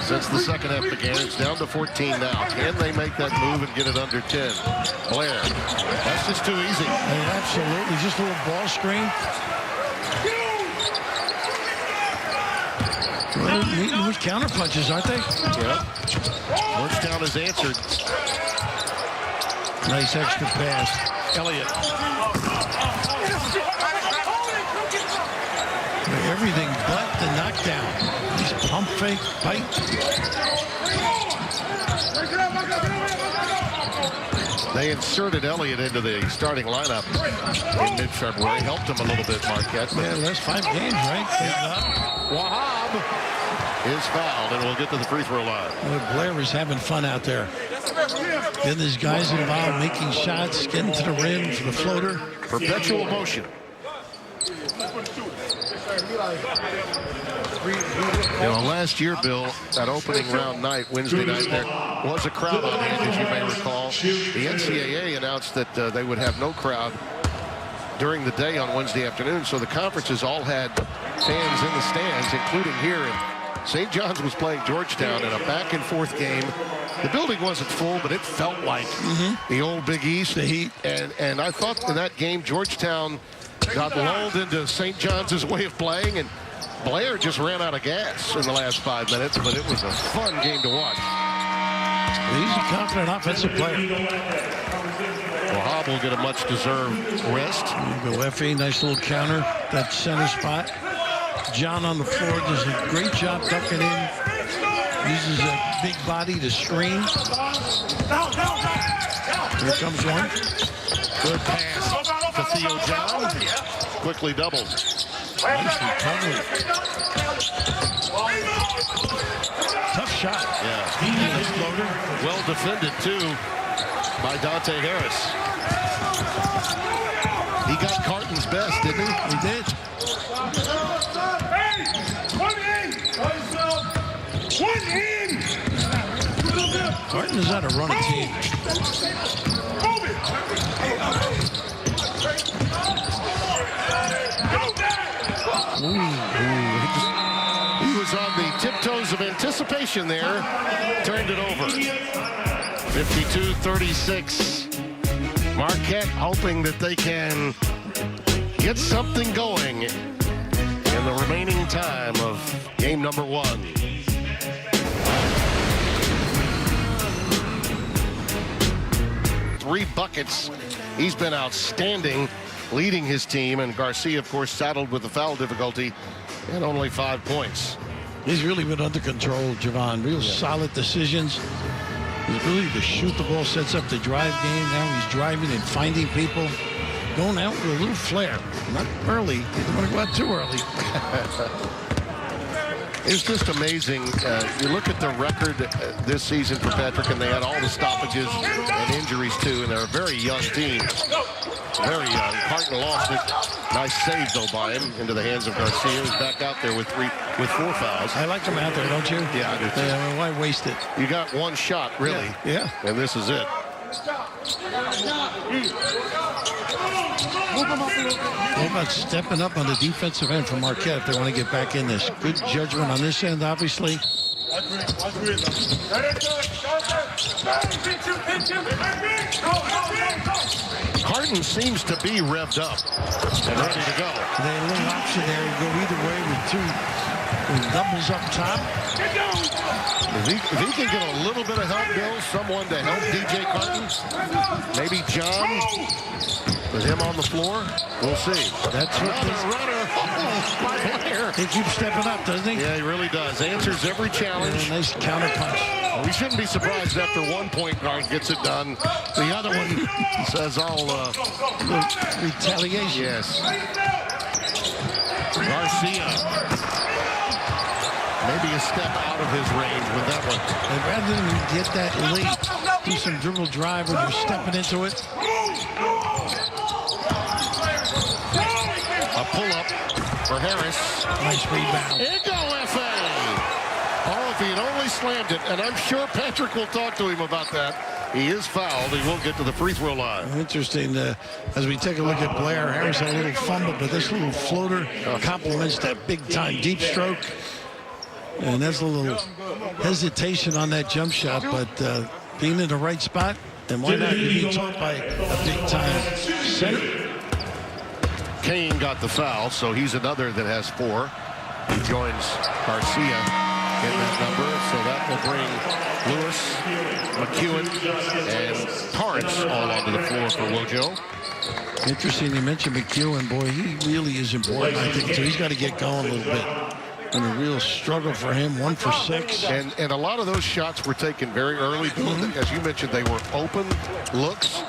Since the second half began, it's down to 14 now. Can they make that move and get it under 10? Blair, that's just too easy. Absolutely, just a little ball screen. Well, they're meeting with counter punches, aren't they? Yeah. Georgetown has answered. Nice extra pass. Elliott. Everything but the knockdown. He's pump fake, bite. They inserted Elliott into the starting lineup in mid-February. Helped him a little bit, Marquette. Yeah, that's 5 games, right? Wahab is fouled, and we'll get to the free throw line. Well, Blair is having fun out there. Getting his guys involved, making shots, getting to the rim for the floater. Perpetual motion. You know, last year, Bill, that opening round night, Wednesday night, there was a crowd on hand, as you may recall. The NCAA announced that they would have no crowd during the day on Wednesday afternoon, so the conferences all had fans in the stands, including here. And St. John's was playing Georgetown in a back-and-forth game. The building wasn't full, but it felt like the old Big East. The heat. And I thought in that game, Georgetown got lulled into St. John's way of playing, and Blair just ran out of gas in the last 5 minutes, but it was a fun game to watch. He's a confident offensive player. Wahab will get a much-deserved rest. Go Effie, nice little counter, that center spot. John on the floor does a great job ducking in. Uses a big body to screen. Here comes one. Good pass to Theo John. Quickly doubled. Nice recovery. Tough shot. Yeah. Nice floater. Well defended, too, by Dante Harris. He got Carton's best, didn't he? He did. Carton is on a running team. He was on the tiptoes of anticipation there. Turned it over. 52-36. Marquette hoping that they can get something going in the remaining time of game number 1. Three buckets. He's been outstanding, leading his team, and Garcia, of course, saddled with the foul difficulty and only 5 points. He's really been under control, Javon. Real solid decisions. His ability to shoot the ball sets up the drive game. Now he's driving and finding people. Going out with a little flair. Not early. He didn't want to go out too early. It's just amazing. You look at the record this season for Patrick, and they had all the stoppages and injuries, too, and they're a very young team. Very young. Carton lost it. Nice save, though, by him into the hands of Garcia. He's back out there with 4 fouls. I like him out there, don't you? Yeah, I do, too. Yeah, why waste it? You got one shot, really. Yeah. And this is it. What about stepping up on the defensive end for Marquette if they want to get back in this? Good judgment on this end, obviously. Carton seems to be revved up and ready to go. They had a little option there. You go either way with 2 doubles up top. If he can get a little bit of help, Bill, someone to help DJ Carton, maybe John, with him on the floor, we'll see. That's what Another runner. Oh, Blair. he keeps stepping up, doesn't he? Yeah, he really does. Answers every challenge. Nice counter punch. We shouldn't be surprised after one point guard gets it done. The other one says all retaliation. Yes. Garcia. Maybe a step out of his range with that one. And rather than get that late, do some dribble drive when you're stepping into it. A pull-up for Harris. Nice rebound. Go F.A. Oh, if he had only slammed it, and I'm sure Patrick will talk to him about that. He is fouled. He won't get to the free throw line. Interesting. As we take a look at Blair, Harris had a little fumble, but this little floater complements that big-time deep stroke. And there's a little hesitation on that jump shot, but being in the right spot, and why not be taught by a big-time center? Kane got the foul, so he's another that has 4. He joins Garcia in that number, so that will bring Lewis, McEwen, and Torrance all onto the floor for Wojo. Interesting you mentioned McEwen. Boy, he really is important, I think, so he's got to get going a little bit. And a real struggle for him, 1 for 6. And a lot of those shots were taken very early. As you mentioned, they were open looks.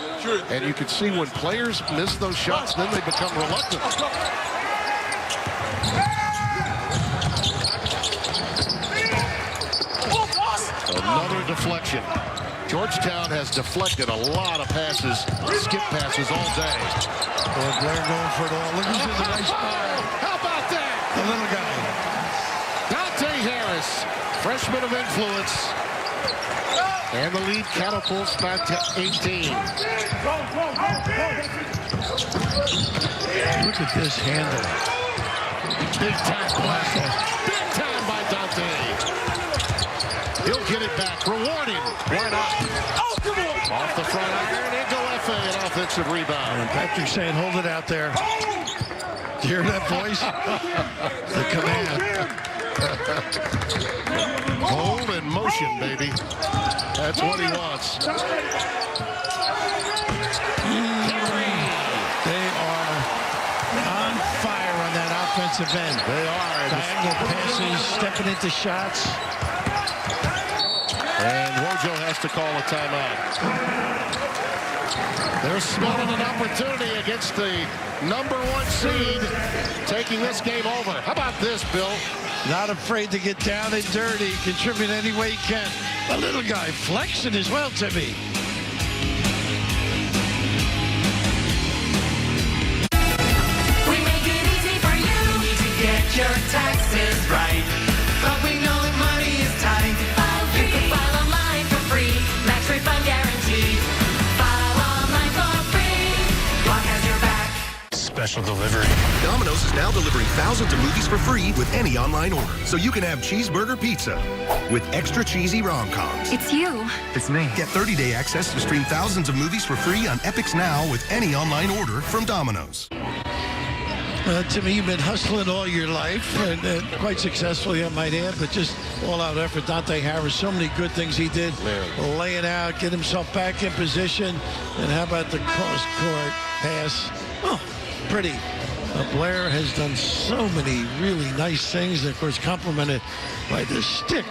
And you can see when players miss those shots, then they become reluctant. Another deflection. Georgetown has deflected a lot of passes, skip passes all day. Well, Blair going for it all. Look who's in the nice spot. How about that? The little guy. Dante Harris, freshman of influence. And the lead catapults back to 18. Look at this handle. Big time blast. Big time by Dante. He'll get it back. Reward him. Why not? Off the front iron. Ingo Efe, an offensive rebound. And Patrick saying, hold it out there. Do you hear that voice? The command. Hold and motion, baby. That's what he wants. They are on fire on that offensive end. They are. Diagonal passes, stepping into shots. And Wojo has to call a timeout. They're smelling an opportunity against the #1 seed, taking this game over. How about this, Bill? Not afraid to get down and dirty, contribute any way he can. The little guy flexing as well, Timmy. We make it easy for you to get your taxes right. But we know that money is tight. You can file online for free. Max refund guaranteed. File online for free. Block has your back. Special delivery. Domino's is now delivering thousands of movies for free with any online order. So you can have cheeseburger pizza with extra cheesy rom-coms. It's you. It's me. Get 30-day access to stream thousands of movies for free on Epix Now with any online order from Domino's. Timmy, you've been hustling all your life, and quite successfully, I might add, but just all-out effort. Dante Harris, so many good things he did. Laying out, get himself back in position, and how about the cross-court pass? Oh, pretty. Blair has done so many really nice things, and of course, complimented by the stick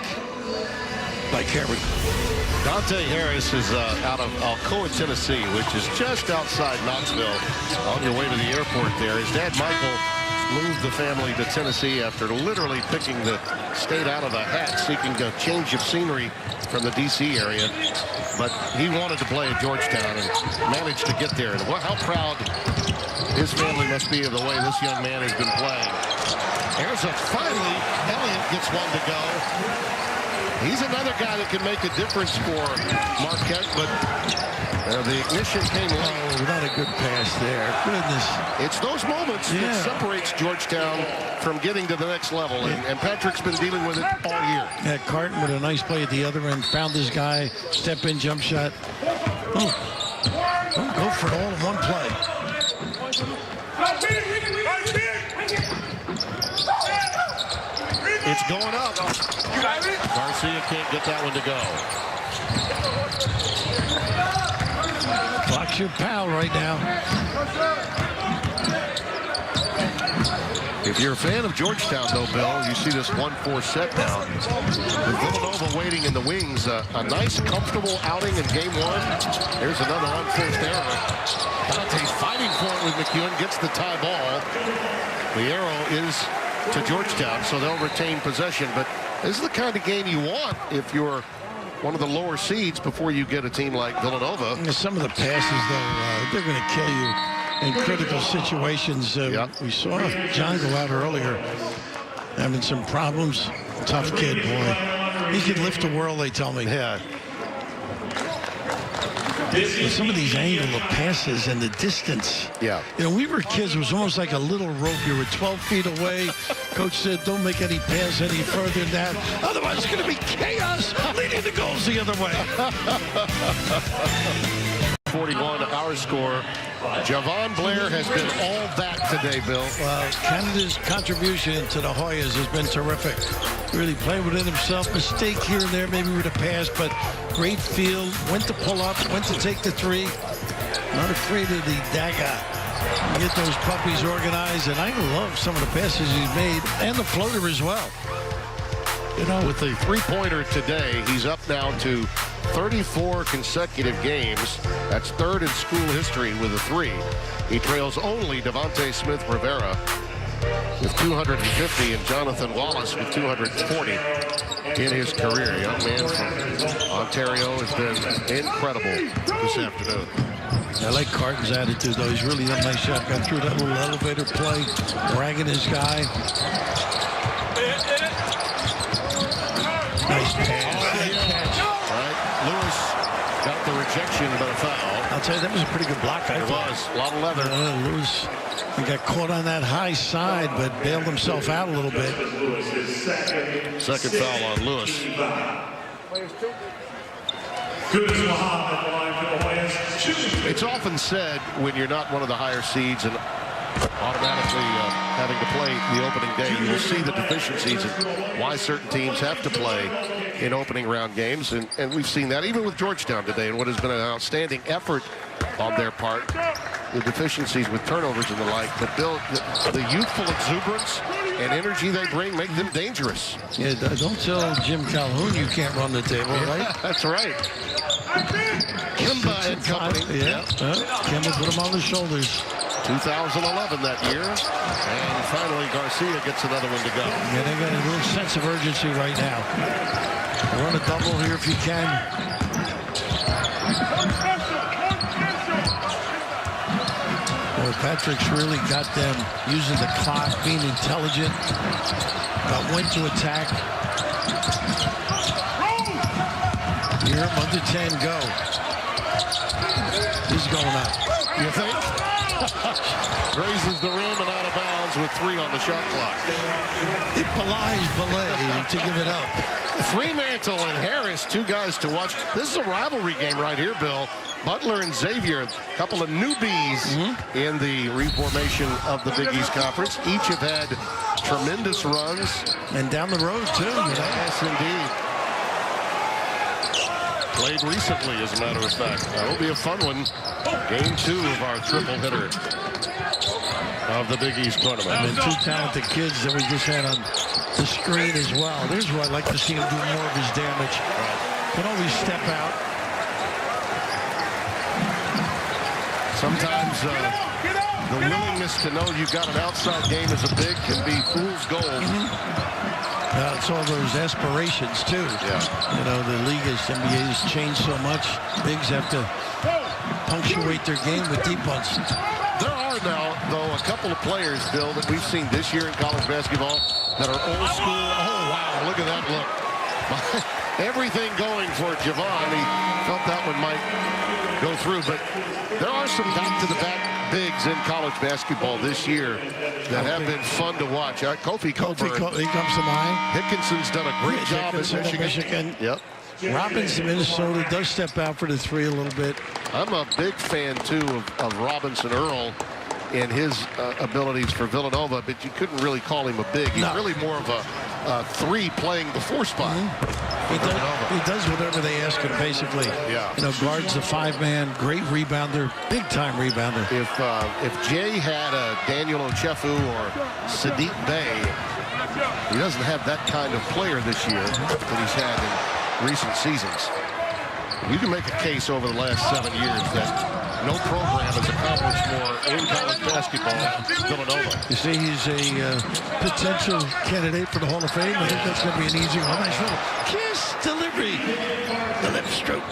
by Cameron. Dante Harris is out of Alcoa, Tennessee, which is just outside Knoxville. On your way to the airport there. His dad, Michael, moved the family to Tennessee after literally picking the state out of a hat, seeking a change of scenery from the D.C. area. But he wanted to play at Georgetown and managed to get there. And how proud his family must be of the way this young man has been playing. Finally, Elliott gets one to go. He's another guy that can make a difference for Marquette, but the ignition came late. Oh, not a good pass there. Goodness. It's those moments that separates Georgetown from getting to the next level, and Patrick's been dealing with it all year. Yeah, Carton with a nice play at the other end. Found his guy. Step-in jump shot. Go for it all in one play. It's going up. Garcia can't get that one to go. Clock's your pal right now. If you're a fan of Georgetown, though, Bill, you see this 1-4 set now. With Villanova waiting in the wings, a nice, comfortable outing in game one. There's another unforced error. Dante's fighting for it with McEwen, gets the tie ball. The arrow is to Georgetown, so they'll retain possession. But this is the kind of game you want if you're one of the lower seeds before you get a team like Villanova. Some of the passes, though, they're going to kill you in critical situations. We saw John go out earlier having some problems. Tough kid, boy. He could lift the world, they tell me. Yeah. With some of these angle of passes and the distance. Yeah. You know, we were kids. It was almost like a little rope. You were 12 feet away. Coach said, don't make any pass any further than that. Otherwise, it's going to be chaos leading the goals the other way. 41, our score. Javon Blair has been all that today, Bill. Well, Canada's contribution to the Hoyas has been terrific. Really played within himself. Mistake here and there, maybe with a pass, but great field. Went to pull up, went to take the three. Not afraid of the dagger. Get those puppies organized, and I love some of the passes he's made, and the floater as well. You know, with the three-pointer today, he's up now to 34 consecutive games. That's third in school history with a three. He trails only Devontae Smith-Rivera with 250 and Jonathan Wallace with 240 in his career. Young man from Ontario has been incredible this afternoon. I like Carton's attitude, though. He's really done a nice job. Got through that little elevator play, bragging his guy. Nice pass. Lewis got the rejection, but a foul. I'll tell you, that was a pretty good block. It was. A lot of leather. Lewis, he got caught on that high side, but bailed himself out a little bit. Second foul on Lewis. It's often said when you're not one of the higher seeds and automatically having to play the opening day, you will see the deficiencies and why certain teams have to play in opening round games. And we've seen that even with Georgetown today and what has been an outstanding effort on their part. The deficiencies with turnovers and the like. But Bill, the youthful exuberance and energy they bring make them dangerous. Yeah, don't tell Jim Calhoun you can't run the table, right? That's right. Kimba and company. Yeah. Kimba put him on the shoulders. 2011 that year. And finally, Garcia gets another one to go. Yeah, they got a little sense of urgency right now. Run a double here if you can. Well, Patrick's really got them using the clock, being intelligent, about when to attack. Here, under 10, go. He's going up. You think? Raises the rim and out of bounds with 3 on the shot clock. It belies Belay to give it up. Fremantle and Harris, two guys to watch. This is a rivalry game right here, Bill. Butler and Xavier, a couple of newbies in the reformation of the Big East Conference. Each have had tremendous runs. And down the road, too. Yes, indeed. Played recently, as a matter of fact. That'll be a fun one. Game 2 of our triple hitter of the Big East tournament. And 2 talented kids that we just had on the screen as well. There's where I'd like to see him do more of his damage. Can always step out. Sometimes the willingness to know you've got an outside game as a big can be fool's gold. It's all those aspirations, too. Yeah. You know, the league NBA has changed so much. Bigs have to punctuate their game with deep ones. There are now, though, a couple of players, Bill, that we've seen this year in college basketball that are old school. Oh, wow, look at that look. Everything going for Javon. He felt that one might go through, but there are some back-to-the-back bigs in college basketball this year that have been fun to watch. Kofi Coburn. He comes to mind. Hickinson's done a great job at Michigan. Yep. Robinson, Minnesota, does step out for the 3 a little bit. I'm a big fan, too, of Robinson Earl and his abilities for Villanova, but you couldn't really call him a big. He's really more of a 3 playing the 4 spot. He does whatever they ask him, basically. Yeah. You know, guards the 5-man, great rebounder, big-time rebounder. If Jay had a Daniel Ochefu or Sadiq Bey, he doesn't have that kind of player this year that he's had in recent seasons. You can make a case over the last 7 years that no program has accomplished more in college basketball than Villanova. You see, he's a potential candidate for the Hall of Fame. I think that's going to be an easy one. Nice little kiss delivery. The left stroke.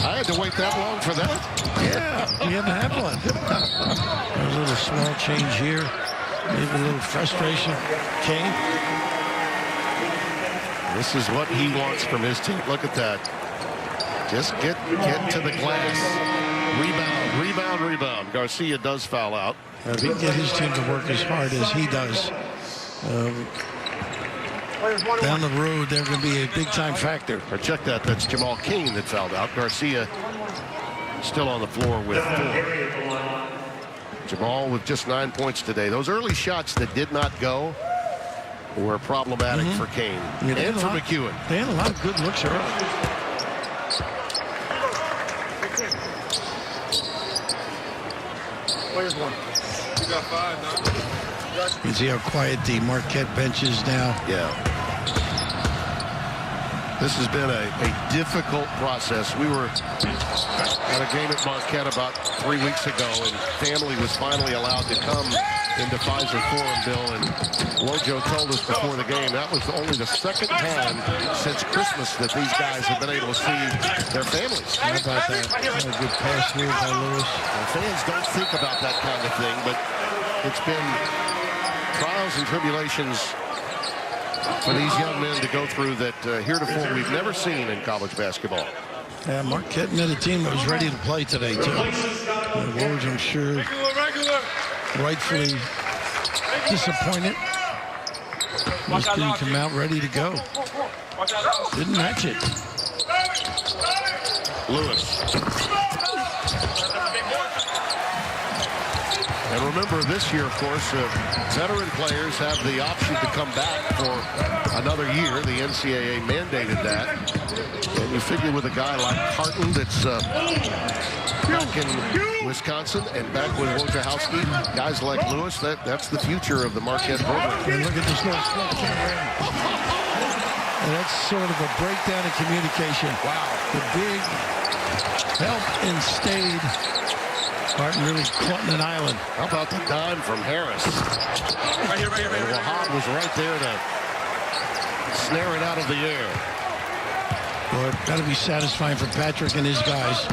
I had to wait that long for that. Yeah, we haven't had one. A little small change here. Maybe a little frustration. Kane. This is what he wants from his team. Look at that. Just get to the glass. Rebound. Garcia does foul out. If he can get his team to work as hard as he does, down the road, they're going to be a big-time factor. Or check that. That's Jamal Cain that fouled out. Garcia still on the floor with 4. Jamal with just 9 points today. Those early shots that did not go were problematic for Cain and for McEwen. They had a lot of good looks early. Players one. You got 5 now. You see how quiet the Marquette bench is now. Yeah. This has been a difficult process. We were at a game at Marquette about 3 weeks ago, and family was finally allowed to come into Pfizer Forum, Bill, and Wojo told us before the game that was only the second time since Christmas that these guys have been able to see their families. How about that? What a good pass move by Lewis. Fans don't think about that kind of thing, but it's been trials and tribulations for these young men to go through that heretofore we've never seen in college basketball. Yeah, Marquette had a team that was ready to play today, too. Woj, I'm sure, rightfully disappointed. Just didn't come out ready to go. Didn't match it. Lewis. And remember, this year, of course, veteran players have the option to come back for another year. The NCAA mandated that. And you figure with a guy like Harton that's back in Wisconsin and back with Wojciechowski, guys like Lewis, that's the future of the Marquette program. And look at this little split camera. And that's sort of a breakdown in communication. Wow. The big help and stayed. Harton really caught in an island. How about the dime from Harris? Right here. And Wahab was right there to snare it out of the air. Well, it's got to be satisfying for Patrick and his guys.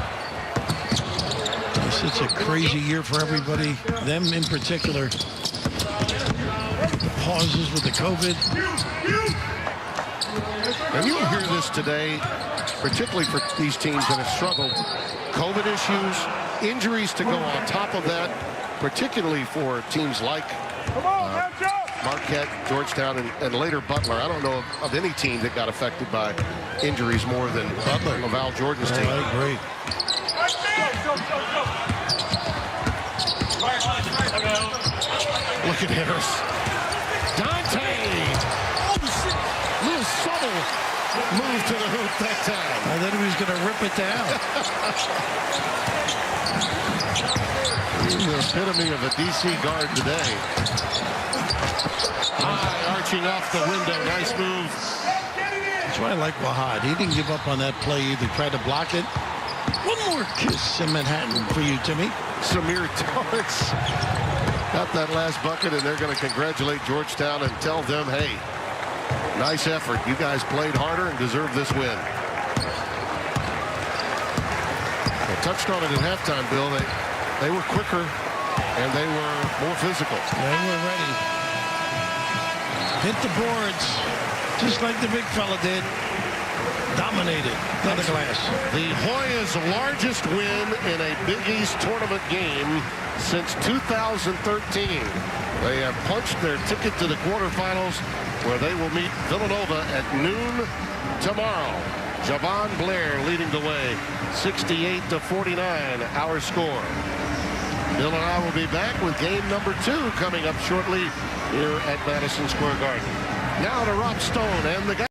It's such a crazy year for everybody, them in particular. The pauses with the COVID. And you'll hear this today, particularly for these teams that have struggled. COVID issues, injuries to go on top of that, particularly for teams like Marquette, Georgetown, and later Butler. I don't know of any team that got affected by injuries more than Butler, LaVall Jordan's team. I agree. Look at Harris. Dante! Little subtle move to the hoop that time. I thought he was going to rip it down. He's the epitome of a DC guard today. High, arching off the window. Nice move. That's why I like Wahad. He didn't give up on that play either. Tried to block it. One more kiss in Manhattan for you, Timmy. Samir Torrance got that last bucket, and they're going to congratulate Georgetown and tell them, hey, nice effort. You guys played harder and deserve this win. They touched on it at halftime, Bill. They were quicker, and they were more physical. They were ready. Hit the boards, just like the big fella did. Dominated on the glass. The Hoyas' largest win in a Big East tournament game since 2013. They have punched their ticket to the quarterfinals, where they will meet Villanova at noon tomorrow. Javon Blair leading the way, 68-49, our score. Bill and I will be back with game number 2 coming up shortly here at Madison Square Garden. Now to Rob Stone and the guys.